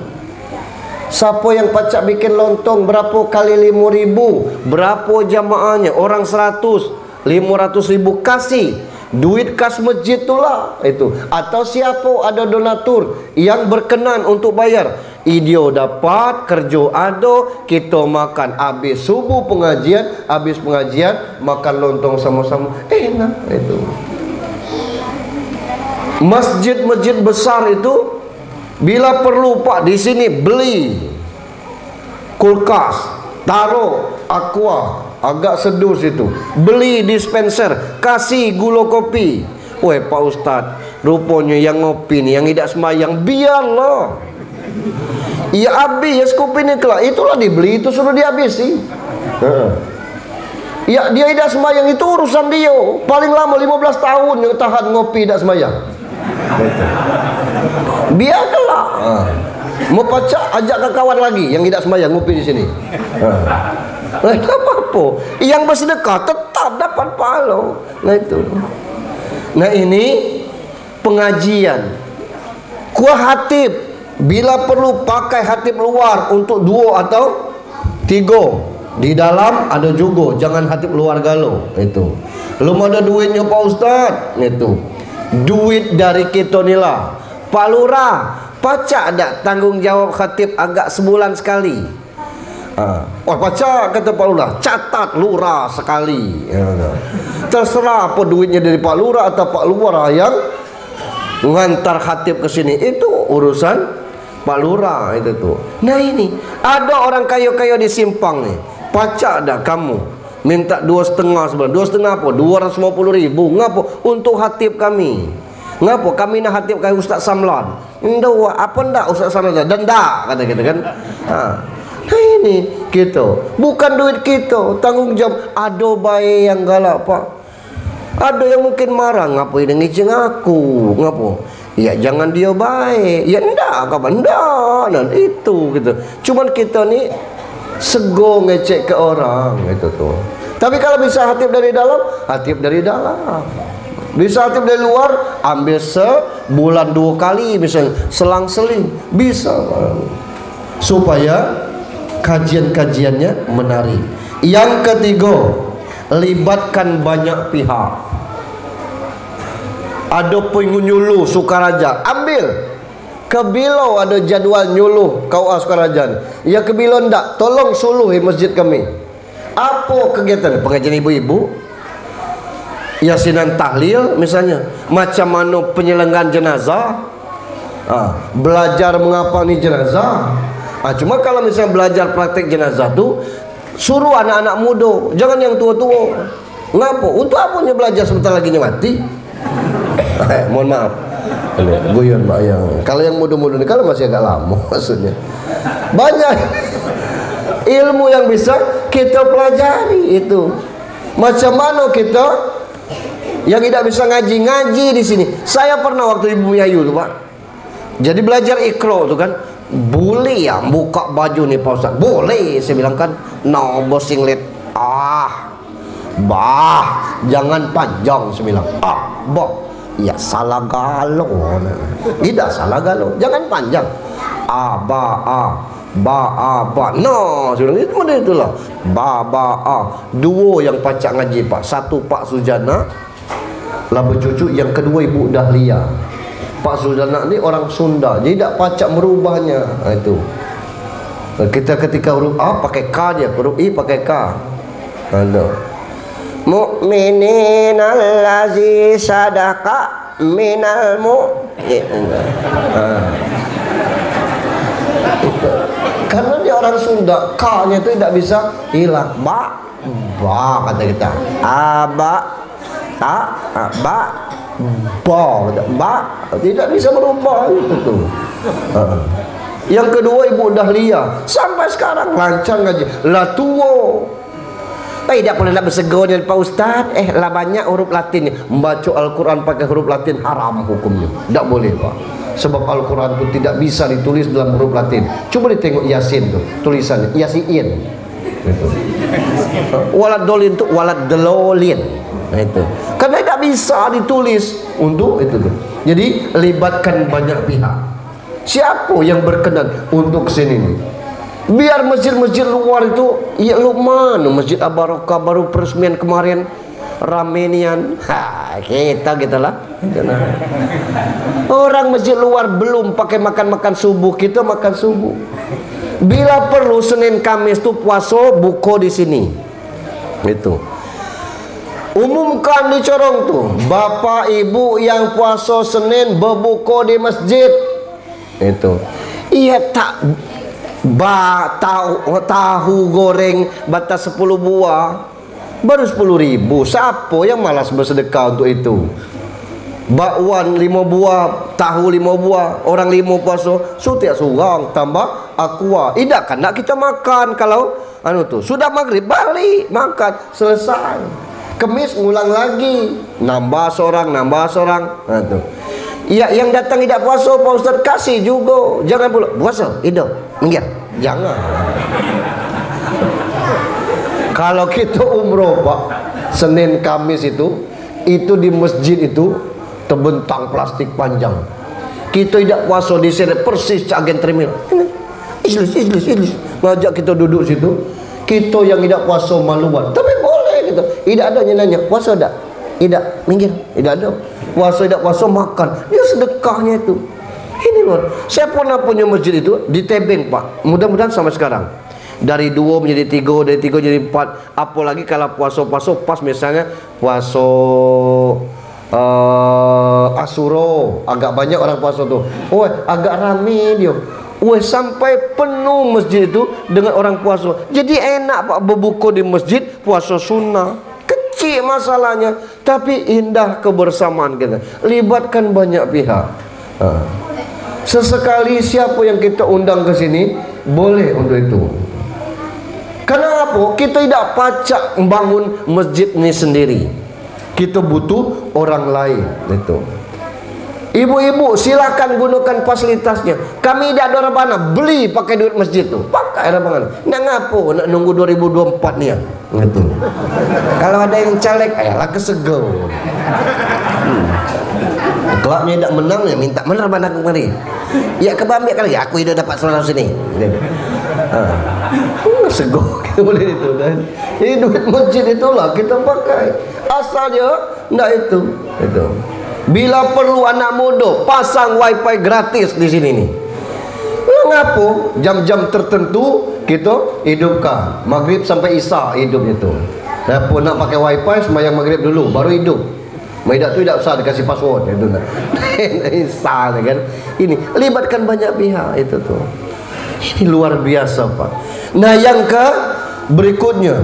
Siapa yang pacak bikin lontong berapa kali 5.000, berapa jamaahnya, orang 100, 500.000 kasih duit kas masjid itulah itu. Atau siapa ada donatur yang berkenan untuk bayar, idio dapat, kerja ada, kita makan habis subuh pengajian, habis pengajian makan lontong sama-sama, enak itu. Masjid-masjid besar itu bila perlu Pak di sini beli kulkas, taruh aqua, agak seduh situ, beli dispenser, kasih gula kopi. Weh Pak Ustaz, rupanya yang ngopi ni yang tidak sembahyang, biarlah. Ya habis ya kopi ni kelak, itulah dibeli, itu suruh dihabisi. Ya dia tidak sembahyang itu urusan dia. Paling lama 15 tahun yang tahan ngopi tidak sembahyang. Biarkanlah. Mau pacak ajak ke kawan lagi yang tidak sembahyang ngopi di sini. Nah, itu apa-apa. Yang bersedekah tetap dapat pahala. Nah itu. Nah ini pengajian. Kuah hatib bila perlu pakai hatib luar untuk 2 atau 3. Di dalam ada juga, jangan hatib luar galau. Itu. Belum ada duitnya Pak Ustaz. Itu. Duit dari kita ni lah. Pak Lurah, pacak tak tanggung jawab khatib agak sebulan sekali? Wah pacak kata Pak Lurah, catat lurah sekali. Terserah apa duitnya dari Pak Lurah atau Pak Lurah yang ngantar khatib ke sini, itu urusan Pak Lurah itu tuh. Nah ini ada orang kaya-kaya di simpang nih, pacak dah kamu minta 2,5 sebulan. 2,5 apa? 250.000. Ngapa? Untuk khatib kami. Ngapa? Kami nak khatib kayak Ustaz Samlan. Ndak apa ndak Ustaz Samlan dan ndak kata kita kan. Nah ini kita, bukan duit kita, tanggung jawab. Ada bayi yang galak Pak, ada yang mungkin marah, ngapain ngicing aku, ngapa? Ya jangan dia baik, ya ndak kapan ndak, dan itu gitu. Cuman kita ni sego ngecek ke orang itu tuh. Tapi kalau bisa hatib dari dalam, hatib dari dalam. Bisa hatib dari luar, ambil sebulan 2 kali misalnya, selang-seling bisa, supaya kajian-kajiannya menarik. Yang ketiga, libatkan banyak pihak. Ada penyuluh Sukaraja, ambil. Kebilo ada jadual nyuluh KUA Sukaraja. Ya kebilo ndak, tolong suluhi masjid kami. Apa kegiatan? Pengajian ibu-ibu, yasinan tahlil misalnya, macam mana penyelenggaraan jenazah, belajar mengapani jenazah. Cuma kalau misalnya belajar praktek jenazah tu, suruh anak-anak muda, jangan yang tua-tua. Ngapa? Untuk apanya belajar sebentar lagi mati? Mohon maaf, guyon Pak yang. Kalau yang muda-muda ni kalau masih agak lama maksudnya. Banyak ilmu yang bisa kita pelajari itu. Macam mana kita yang tidak bisa ngaji di sini. Saya pernah waktu Ibu Yayu tu Pak. Jadi belajar Iqra tu kan, boleh ya buka baju nih Pak Ustaz? Boleh, saya bilang kan. No, bos singlet. Jangan panjang, saya bilang. Bok. Ya salah galau. Tidak salah galau, jangan panjang. No, saya bilang itu mana itulah. Dua yang pacak ngaji Pak. Satu Pak Sujana lah bercucu, yang kedua Ibu Dahlia. Pak Sujana ni orang Sunda, jadi tak pacak merubahnya. Itu kita ketika huruf A pakai K dia, huruf I pakai K. Mu'minin allazi sadaqa minal mu'min. Karena dia orang Sunda, K-nya itu tidak bisa hilang. Ba kata kita. Tidak bisa berubah itu tuh. Yang kedua Ibu Dahlia sampai sekarang lancar ngaji. Lah tua. Tidak boleh nak bersegur dengan Pak Ustaz. Lah banyak huruf Latin. Membaca Al-Quran pakai huruf Latin haram hukumnya. Tak boleh Pak. Sebab Al-Quran itu tidak bisa ditulis dalam huruf Latin. Coba ditengok Yasin tuh tulisannya Yasin. Itu. Walad dolin itu walad delolin. Itu. Karena tidak bisa ditulis untuk itu tuh. Jadi libatkan banyak pihak. Siapa yang berkenan untuk kesini nih? Biar masjid-masjid luar itu, ya lu mana Masjid Abarokah baru peresmian kemarin ramenian. Kita lah. Orang masjid luar belum pakai makan subuh, kita makan subuh. Bila perlu Senin Kamis tuh puasa buka di sini. Itu. Umumkan di corong tuh, bapak ibu yang puasa Senin berbuka di masjid. Itu. Iya tak tahu goreng batas 10 buah baru 10.000. Siapa yang malas bersedekah untuk itu? Bakwan 5 buah, tahu 5 buah, orang 5 puasa, sutiak surang tambah aqua. Tidak kan nak kita makan kalau sudah maghrib balik makan selesai. Kemis ngulang lagi, nambah seorang. Ya, yang datang tidak puasa Pak Ustaz kasih juga. Jangan pula puasa, hidup, minggir. Jangan. Kalau kita umroh Pak, Senin Kamis itu di masjid itu terbentang plastik panjang. Kita tidak puasa di sini persis agen terminal. Ijlis. Ngajak kita duduk situ. Kita yang tidak puasa maluan. Tapi boleh gitu. Tidak ada nanya, puasa tak? Tidak, minggir. Tidak ada. Puasa tidak puasa makan. Ya sedekahnya itu. Ini loh. Saya pernah punya masjid itu di Tebing Pak. Mudah-mudahan sampai sekarang. Dari 2 menjadi 3, dari 3 jadi 4. Apalagi kalau puasa-puasa pas misalnya puasa Asuro, agak banyak orang puasa tuh. Agak rame dia. Sampai penuh masjid itu dengan orang puasa. Jadi enak Pak berbuka di masjid puasa sunnah. Kecil masalahnya, tapi indah kebersamaan kita. Libatkan banyak pihak. Sesekali siapa yang kita undang ke sini boleh untuk itu. Karena apa? Kita tidak pacak membangun masjid ini sendiri. Kita butuh orang lain. Itu. Ibu-ibu silakan gunakan fasilitasnya. Kami tidak ada rebana, beli pakai duit masjid tu. Pakai rebana. Nak ngapo? Nak nunggu 2024 ni ya. Gitu. Kalau ada yang caleg, ayolah kesegel. Kelaknya tidak menang ya minta mana rebana kemari. Ya kebambi kali aku tidak dapat suara sini. Segel kita boleh itu dan ini duit masjid itulah kita pakai. Asalnya enggak itu. Bila perlu anak muda pasang wifi gratis di sini nih. Ngapo jam-jam tertentu kita hidupkan maghrib sampai isya hidup itu. Siapa nak pakai wifi sembahyang maghrib dulu baru hidup. Tidak tu tidak usah dikasih password itu kan. Isya kan. Ini libatkan banyak pihak itu tuh. Ini luar biasa Pak. Nah yang berikutnya,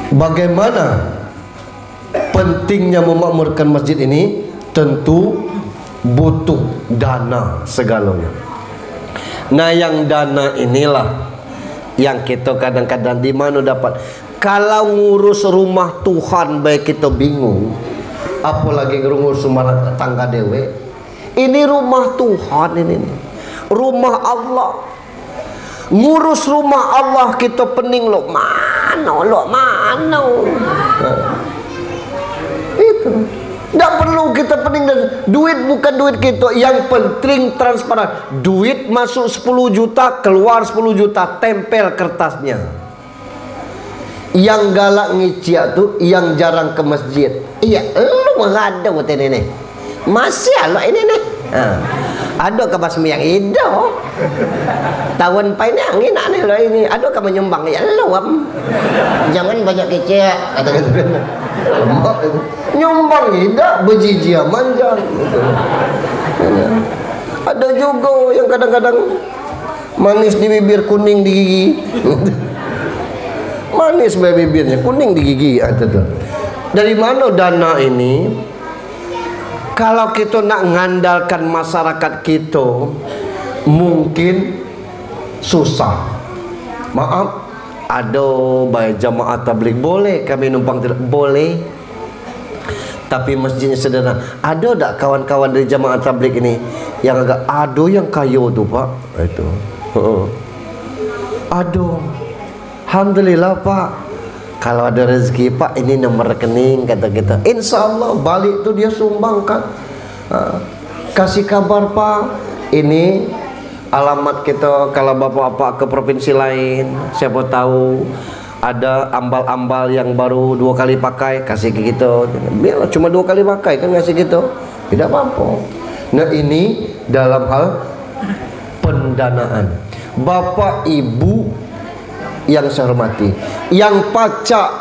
bagaimana pentingnya memakmurkan masjid ini? Tentu butuh dana segalanya. Nah yang dana inilah yang kita kadang-kadang di mana dapat. Kalau ngurus rumah Tuhan baik kita bingung, apalagi ngurus rumah tangga dewe. Ini rumah Tuhan ini nih. Rumah Allah. Ngurus rumah Allah kita pening lo mana. Itu. Tidak perlu kita pening dan duit bukan duit kita. Yang penting transparan. Duit masuk 10 juta, keluar 10 juta, tempel kertasnya. Yang galak ngiciak tuh yang jarang ke masjid. Iya, lu ada buat ini nih. Masih lo ini nih. Ada ke basmi yang ido. Tahun paine angin aneh lo ini. Ada ke menyumbang ya lo. Jangan banyak kecek kata gitu. Nyumbang tidak bejijia manjang gitu. Ada juga yang kadang-kadang manis di bibir, kuning di gigi. Manis bibirnya, kuning di gigi. Dari mana dana ini? Kalau kita nak ngandalkan masyarakat kita, mungkin susah. Maaf, ada baik jamaah tabligh boleh, kami numpang tidak boleh. Tapi masjidnya sederhana. Ada tak kawan-kawan dari jamaah tabligh ini yang agak ada yang kaya tu Pak? Itu. Ada. Alhamdulillah Pak. Kalau ada rezeki Pak, ini nomor rekening kata kita. Insya Allah balik tu dia sumbangkan. Kasih kabar Pak. Ini alamat kita kalau bapak-bapak ke provinsi lain. Siapa tahu ada ambal-ambal yang baru 2 kali pakai, kasih ke kita. Biarlah cuma 2 kali pakai kan kasih kita. Tidak apa-apa. Nah ini dalam hal pendanaan. Bapak Ibu yang saya hormati, yang pacak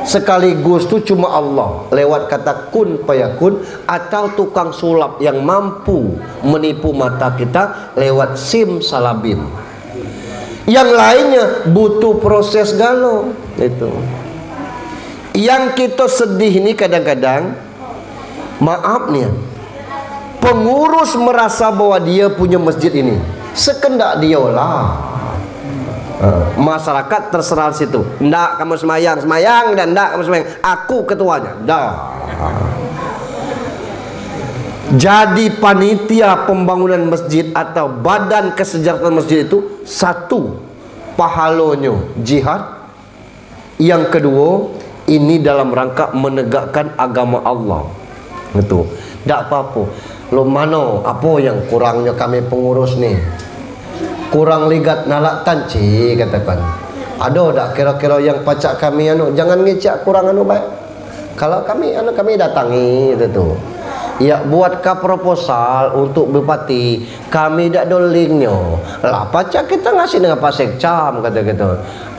sekaligus itu cuma Allah lewat kata kun payakun, atau tukang sulap yang mampu menipu mata kita lewat sim salabim. Yang lainnya butuh proses galau. Itu yang kita sedih ini kadang-kadang, maaf nih, pengurus merasa bahwa dia punya masjid ini, sekendak dia lah. Masyarakat terserah situ. Ndak kamu semayang dan ndak kamu semayang. Aku ketuanya. Dah. Jadi panitia pembangunan masjid atau badan kesejahteraan masjid itu, satu, pahalanya jihad. Yang kedua, ini dalam rangka menegakkan agama Allah. Itu. Ndak apa-apa. Lo mana apa yang kurangnya kami pengurus nih? Kurang ligat nalak tanci katakan. Ada tak kira-kira yang pacak kami anu, jangan ngecak kurang anu baik. Kalau kami anu kami datangi itu tuh. Ya buat ka proposal untuk bupati, kami dak ada linknya. Lah pacak kita ngasih dengan Pak Sekcam kata gitu.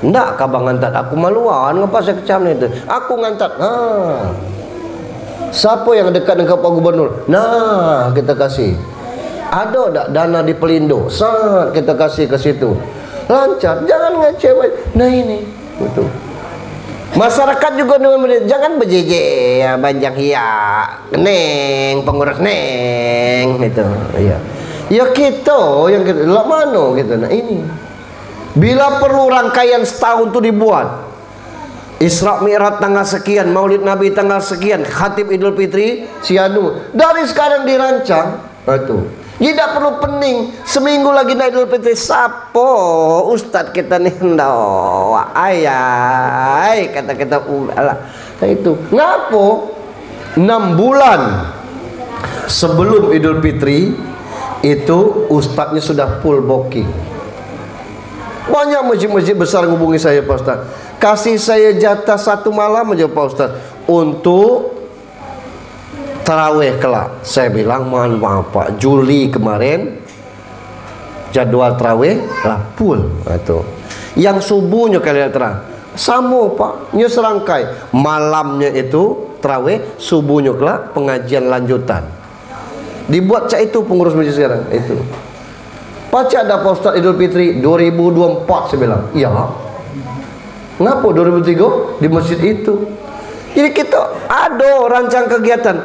Ndak ka bang ngantat aku maluan dengan Pak Sekcam itu. Aku ngantat. Siapa yang dekat dengan Pak Gubernur? Nah, kita kasih. Ada tak dana di Pelindo? Sangat kita kasih ke situ. Lancar, jangan ngecewain. Nah ini, betul. Masyarakat juga jangan bejeje ya, banjang hiya, neng pengurus neng itu. Iya. Ya kita yang kita lah mana gitu. Nah ini. Bila perlu rangkaian setahun itu dibuat. Isra Mi'raj tanggal sekian, Maulid Nabi tanggal sekian, Khatib Idul Fitri sianu. Dari sekarang dirancang. Itu. Tidak perlu pening. Seminggu lagi naik Idul Fitri, sapo Ustadz kita nih ndo ayai kata kita alah. Nah itu ngapo 6 bulan sebelum Idul Fitri itu ustadznya sudah full booking. Banyak masjid-masjid besar ngubungi saya Pak Ustadz, kasih saya jatah 1 malam aja Pak Ustadz untuk tarawih kelak. Saya bilang mohon maaf Pak, Juli kemarin jadwal tarawih lah full. Itu yang subuhnya kalian terang sama Pak, nyu serangkai malamnya itu tarawih, subuhnya kelak pengajian lanjutan. Dibuat cak itu pengurus masjid sekarang itu. Paca ada Pak Ustadz Idul Fitri 2024 saya bilang. Iya. Ngapa 2003 di masjid itu? Jadi kita ada rancang kegiatan.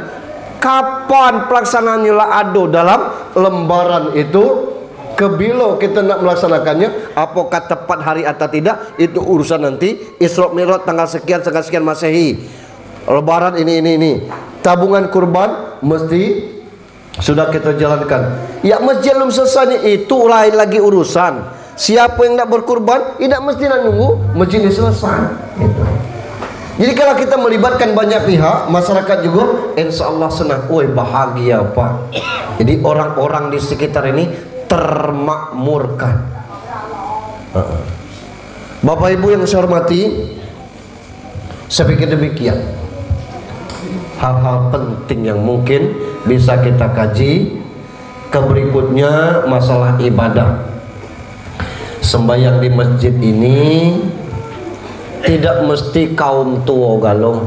Kapan pelaksanaannya lah ada dalam lembaran itu. Kebilo kita nak melaksanakannya, apakah tepat hari atau tidak itu urusan nanti. Isra Mi'raj tanggal sekian Masehi, lebaran ini. Tabungan kurban mesti Sudah kita jalankan. Ya masjid belum selesai nih, itu lain lagi urusan. Siapa yang nak berkurban, tidak mesti nak nunggu masjid ini selesai. Itu. Jadi kalau kita melibatkan banyak pihak, masyarakat juga, insya Allah senang. Woi bahagia Pak. Jadi orang-orang di sekitar ini termakmurkan. Bapak Ibu yang saya hormati, saya pikir demikian. Hal-hal penting yang mungkin bisa kita kaji. Berikutnya masalah ibadah. Sembahyang di masjid ini tidak mesti kaum tua galong,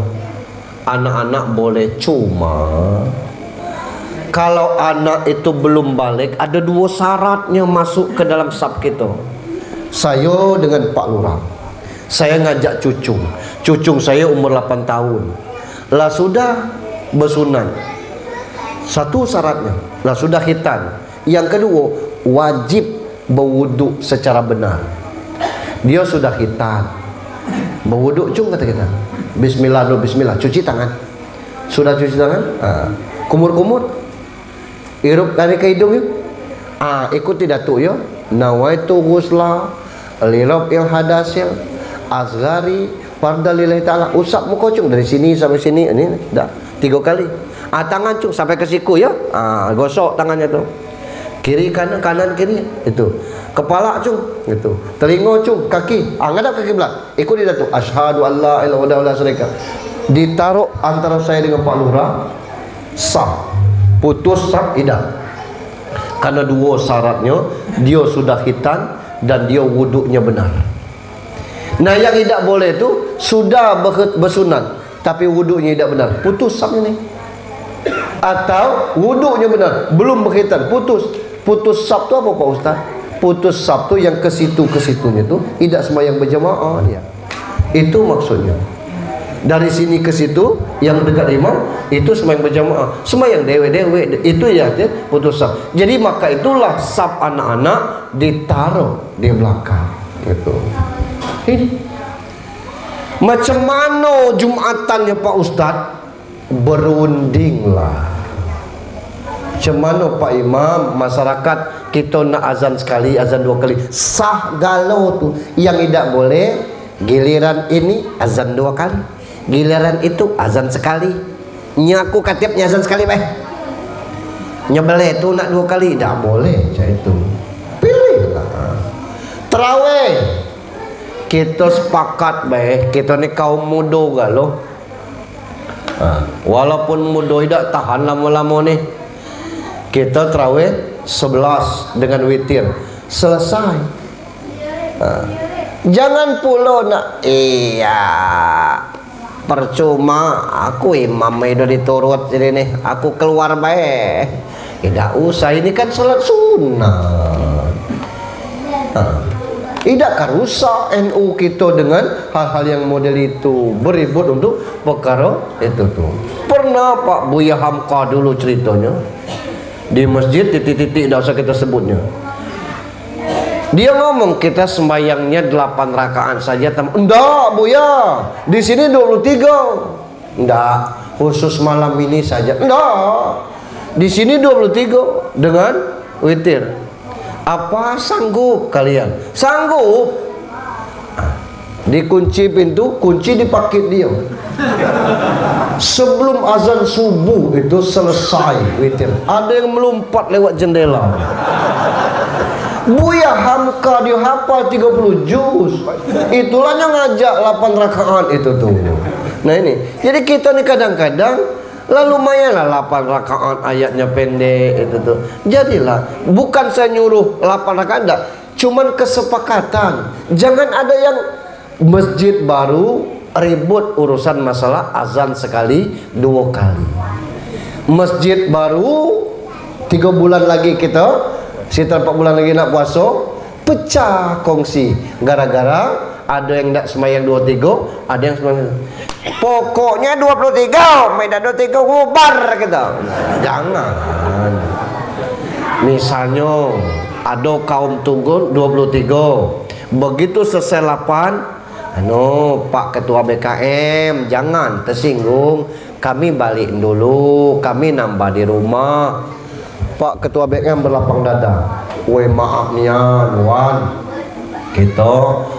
anak-anak boleh. Cuma kalau anak itu belum balik, ada dua syaratnya masuk ke dalam sab kita. Saya dengan Pak Lurah, saya ngajak cucung saya umur 8 tahun lah sudah bersunan. Satu syaratnya lah sudah khitan. Yang kedua wajib berwuduk secara benar. Dia sudah khitan, berwuduk cung kata kita. Bismillah, bismillah, cuci tangan. Sudah cuci tangan, kumur-kumur, irup dari ke hidung yuk. Ikuti datuk ya. Nawaitu ghusla lirab il hadasil azgari fardalillahi ta'ala. Usap muka cung dari sini sampai sini. Ini dah 3 kali. Tangan cung sampai ke siku ya. Gosok tangannya tuh. Kiri kanan, kanan kiri itu. Kepala cung itu. Telinga cung, kaki. Ngadap ke kiblat. Ikuti datuk. Asyhadu alla ilaha illallah syarika. Ditaruh antara saya dengan Pak Lurah. Sah. Putus sah tidak. Karena dua syaratnya, dia sudah khitan dan dia wuduknya benar. Nah yang tidak boleh itu sudah bersunat tapi wuduknya tidak benar, putus sah ini. Atau wuduknya benar, belum berkhitan, putus sab tu apa Pak Ustaz? Putus sab tu yang ke situnya tu tidak sembahyang berjamaah dia. Itu maksudnya. Dari sini ke situ yang dekat imam itu sembahyang berjamaah, sembahyang dewe-dewe itu ya putus sab. Jadi maka itulah sab anak-anak ditaruh di belakang gitu. Ini macam mana Jumatannya Pak Ustaz? Berundinglah. Macam mana Pak Imam, masyarakat kita nak azan sekali, azan 2 kali, sah galau tu. Yang tidak boleh giliran ini azan 2 kali, giliran itu azan sekali. Nyaku katipnya azan sekali beh. Nyebeleh tu nak 2 kali, tidak boleh. Macam itu. Pilihlah. Terawih. Kita sepakat beh, kita ni kaum muda galau. Walaupun muda tidak tahan lama-lama ni. Kita terawih 11 dengan witir selesai. Jangan pula nak percuma aku imam itu diturut jadi nih aku keluar baik. Tidak usah, ini kan salat sunnah. Tidakkah rusak NU kita dengan hal-hal yang model itu, beribut untuk perkara itu tuh. Pernah Pak Buya Hamka dulu ceritanya di masjid titik-titik, tidak usah kita sebutnya. Dia ngomong kita sembayangnya 8 rakaat saja. Enggak Buya, di sini 23. Enggak, khusus malam ini saja. Enggak, di sini 23 dengan witir. Apa sanggup kalian? Sanggup. Dikunci pintu, kunci dipakit dia. Sebelum azan subuh itu selesai witir. Ada yang melompat lewat jendela. Buya Hamka dia hafal 30 juz. Itulah yang ngajak 8 rakaat itu tuh. Nah ini. Jadi kita nih kadang-kadang lumayanlah 8 rakaat ayatnya pendek itu tuh. Jadilah bukan saya nyuruh 8 rakaat enggak, cuman kesepakatan. Jangan ada yang masjid baru ribut urusan masalah azan sekali 2 kali. Masjid baru 3 bulan lagi kita, sekitar 4 bulan lagi nak puasa, pecah kongsi gara-gara ada yang tidak semayang 23, ada yang semayang. Pokoknya 23, Maida 23 ngubar kita. Jangan. Misalnya ada kaum tunggu 23. Begitu selesai 8, Pak Ketua BKM, jangan tersinggung. Kami balik dulu, kami nambah di rumah. Pak Ketua BKM berlapang dada. Weh maaf nian Wan, kita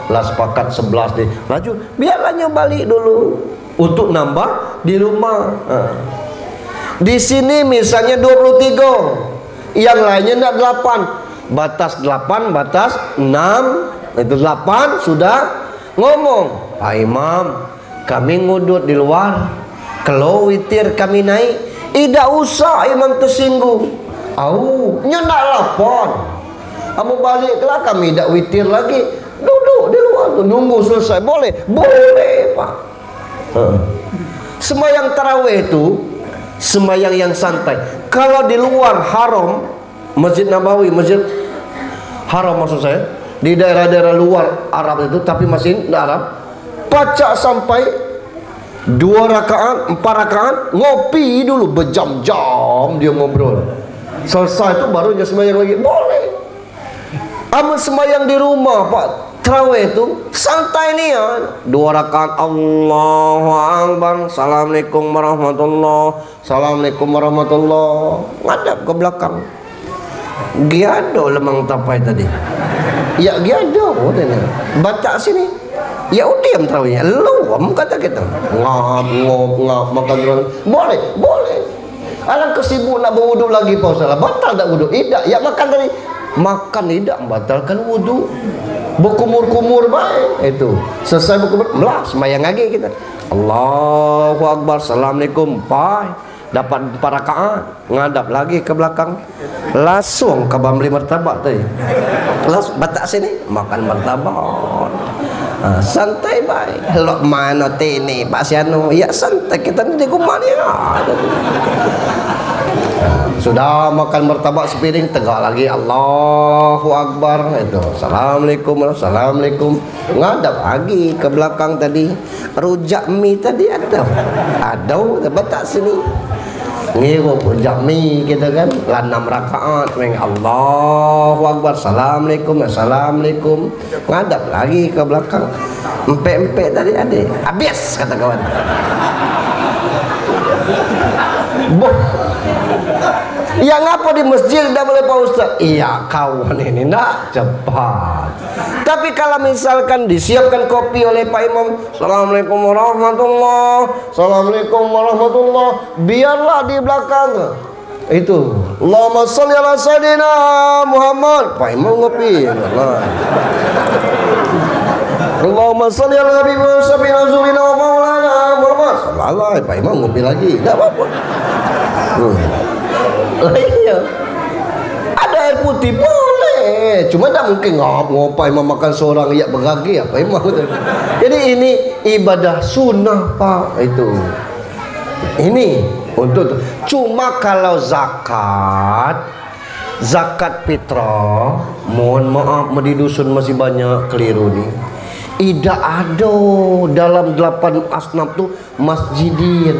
lah sepakat 11 nih. Laju biarlah balik dulu untuk nambah di rumah. Di sini misalnya 23, yang lainnya enggak 8. Batas 8, batas 6. Itu 8 sudah ngomong, Pak Imam, kami ngudut di luar. Kalau witir kami naik, tidak usah imam tersinggung. Nyendak 8. Kamu baliklah, kami tidak witir lagi. Duduk di luar tuh, nunggu selesai. Boleh? Boleh, Pak. Sembahyang tarawih itu sembahyang yang santai. Kalau di luar haram, Masjid Nabawi, Masjid Haram maksud saya, di daerah-daerah luar Arab itu, tapi masih di Arab, baca sampai 2 rakaat, 4 rakaat, ngopi dulu berjam-jam, dia ngobrol. Selesai itu barunya sembahyang lagi. Boleh. Amal sembahyang di rumah, Pak, tarawih itu santai nih ya. 2 rakaat, Allahu Akbar, Assalamualaikum warahmatullahi, Assalamualaikum warahmatullahi, ngadap ke belakang. Giado lemang tapai tadi. Ya giado, baca sini. Ya udah tarawihnya. Luam kata kita. Ngap makan orang. Boleh, boleh. Alangkah sibuk nak berwudu lagi Pak Ustaz. Batal tak wudu? Tidak. Ya makan tadi. Makan tidak membatalkan wudu. Berkumur-kumur baik. Itu. Selesai berkumur, melah sembahyang lagi kita. Allahu Akbar, Assalamualaikum. Bye. Dapat 4 rakaat, ngadap lagi ke belakang, langsung ke beli martabak tadi, langsung batak sini makan martabak. Santai baik. Lo mana tini Pak Siano? Ya santai, kita ni di rumah ni. Sudah makan martabak sepiring, tegak lagi Allahu Akbar. Itu Assalamualaikum, Assalamualaikum. Ngadap lagi ke belakang tadi. Rujak mie tadi ada batak sini. Ngirup rujak mie kita kan, 6 rakaat, Allahu Akbar, Assalamualaikum, Assalamualaikum. Ngadap lagi ke belakang. Empek-empek tadi ada. Habis kata kawan. Yang apa di masjid tidak boleh Pak Ustaz? Iya kawan ini nak cepat. Tapi kalau misalkan disiapkan kopi oleh Pak Imam, Assalamualaikum warahmatullahi, Assalamualaikum warahmatullahi, biarlah di belakang itu Allahumma sholli ala sayyidina Muhammad. Pak Imam ngopi. Allahumma sholli ala nabi wa sahbihi wa maulana Muhammad. Sallallahu Pak Imam ngopi lagi. Enggak apa-apa. Iya. Ada air putih boleh, cuma tak mungkin ngopai memakan seorang ya beragi apa imam. Jadi ini ibadah sunnah Pak itu. Ini untuk cuma kalau zakat fitrah, mohon maaf di dusun masih banyak keliru nih. Tidak ada dalam 8 asnaf tuh masjidin.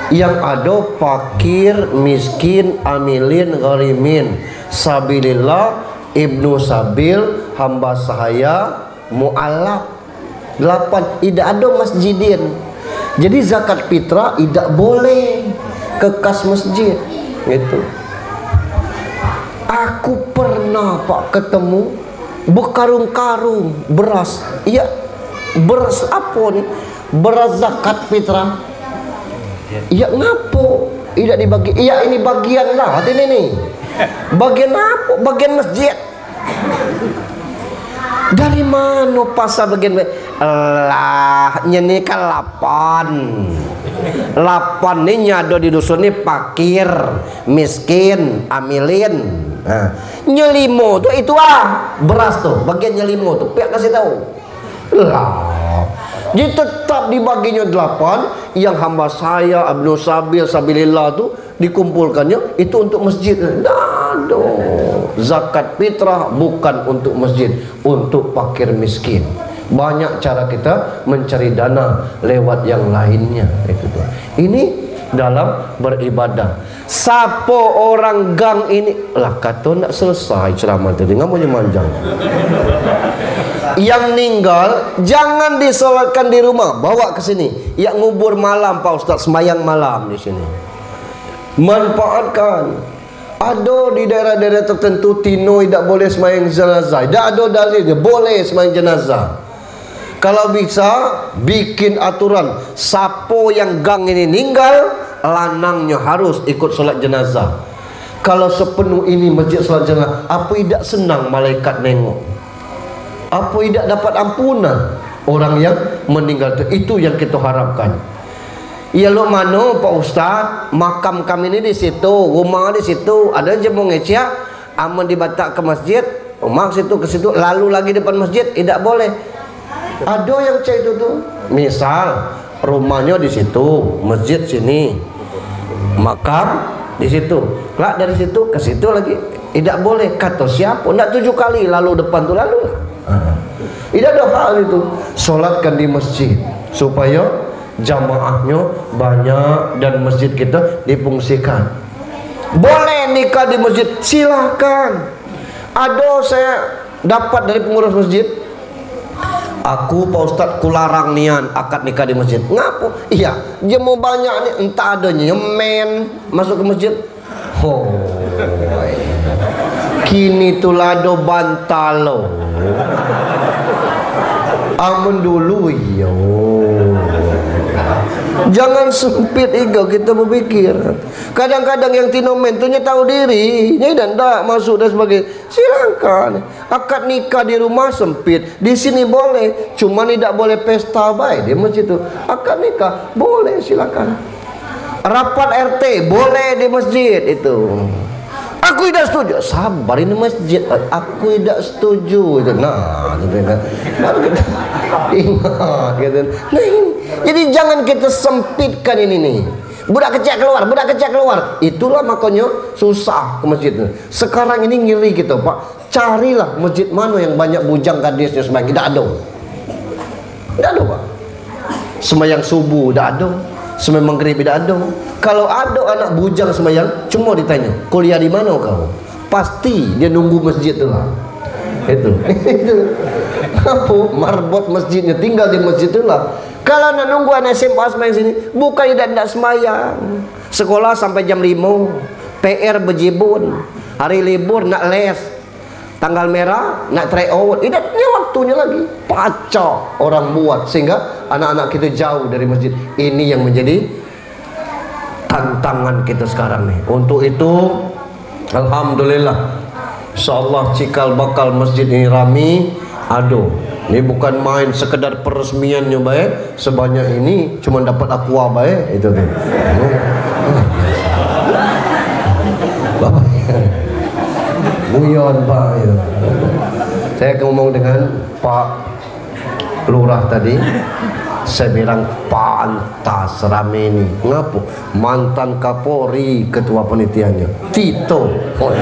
Yang ada fakir, miskin, amilin, gharimin, sabilillah, ibnu sabil, hamba sahaya, mu'alaf. 8 tidak ada masjidin. Jadi zakat fitrah tidak boleh ke kas masjid gitu. Aku pernah Pak ketemu berkarung-karung beras. Iya, beras apa nih? Beras zakat fitrah. Ya ngapo? Tidak dibagi. Iya ini bagian lah. Ini nih. Bagian apa? Bagian masjid. Dari mana pasal bagian lah? Ini kan 8 ini ada di dusun ini fakir, miskin, amilin. Nyelimo tuh itu beras tuh. Bagian nyelimo tuh. Pihak kasih tahu. Lah. Jadi tetap dibaginya 8. Yang hamba saya, Abnu Sabil, Sabilillah itu dikumpulkannya itu untuk masjid. Ada zakat fitrah bukan untuk masjid, untuk fakir miskin. Banyak cara kita mencari dana lewat yang lainnya. Itu tuh. Ini dalam beribadah. Sapo orang gang ini lah kata nak selesai ceramah tadi, nggak mau manjang. Yang meninggal jangan disolatkan di rumah, bawa ke sini. Yang ngubur malam Pak Ustaz, sembahyang malam di sini. Manfaatkan. Ada di daerah-daerah tertentu Tino tidak boleh sembahyang jenazah. Tidak ada dalilnya boleh sembahyang jenazah. Kalau bisa bikin aturan, siapa yang gang ini meninggal, lanangnya harus ikut solat jenazah. Kalau sepenuh ini masjid solat jenazah, apa tidak senang malaikat nengok? Apa tidak dapat ampunan orang yang meninggal? Itu yang kita harapkan. Ya lo mana Pak Ustaz, makam kami ini di situ, rumah di situ, ada je mau ngecek, aman dibatak ke masjid, rumah situ ke situ, lalu lagi depan masjid, tidak boleh. Ada yang cek itu tuh, misal rumahnya di situ, masjid sini, makam di situ, lah dari situ ke situ lagi, tidak boleh. Kata siapa? Tidak 7 kali lalu depan tuh lalu. Tidak ada hal itu. Solatkan di masjid supaya jamaahnya banyak dan masjid kita difungsikan. Boleh nikah di masjid, silahkan. Ada saya dapat dari pengurus masjid, aku Pak Ustaz kularang nian akad nikah di masjid. Ngapu? Iya, dia mau banyak nih, entah adanya men masuk ke masjid. Oh, kini tulado bantalo. Amun dulu yo. Jangan sempit ego kita berpikir. Kadang-kadang yang tinomen tu tahu diri, dan tak masuk dan sebagainya. Silakan. Akad nikah di rumah sempit, di sini boleh, cuma tidak boleh pesta baik di masjid itu. Akad nikah boleh, silakan. Rapat RT boleh di masjid itu. Aku tidak setuju. Sabar, ini masjid. Aku tidak setuju itu. Nah, gitu kan. Baru kita ingat gitu. Nah, ini. Jadi jangan kita sempitkan ini nih. Budak kecil keluar, budak kecil keluar. Itulah makanya susah ke masjid. Sekarang ini ngiri kita, Pak. Carilah masjid mana yang banyak bujang gadisnya sembahyang. Tidak ada. Tidak ada, Pak. Sembahyang subuh tidak ada. Sembahyang maghrib tidak ada. Kalau ada anak bujang sembahyang, cuma ditanya, kuliah di mana kau? Pasti dia nunggu masjid tu lah. Itu. Apa? Marbot masjidnya, tinggal di masjid tu lah. Kalau nak nunggu anak SMA sembahyang sini, bukan tidak sembahyang. Sekolah sampai jam 5, PR bejibun, hari libur nak les, tanggal merah nak try out. Ini waktunya lagi. Pacak orang buat sehingga anak-anak kita jauh dari masjid. Ini yang menjadi tantangan kita sekarang nih. Untuk itu alhamdulillah, insyaallah cikal bakal masjid ini rami. Aduh, ini bukan main sekedar peresmiannya baik, sebanyak ini cuma dapat aqua baik itu tuh. Bapak Buyon Pak ya. Saya ngomong dengan Pak Lurah tadi, saya bilang pantas rame ini. Ngapa? Mantan Kapolri ketua panitianya Tito. Oh,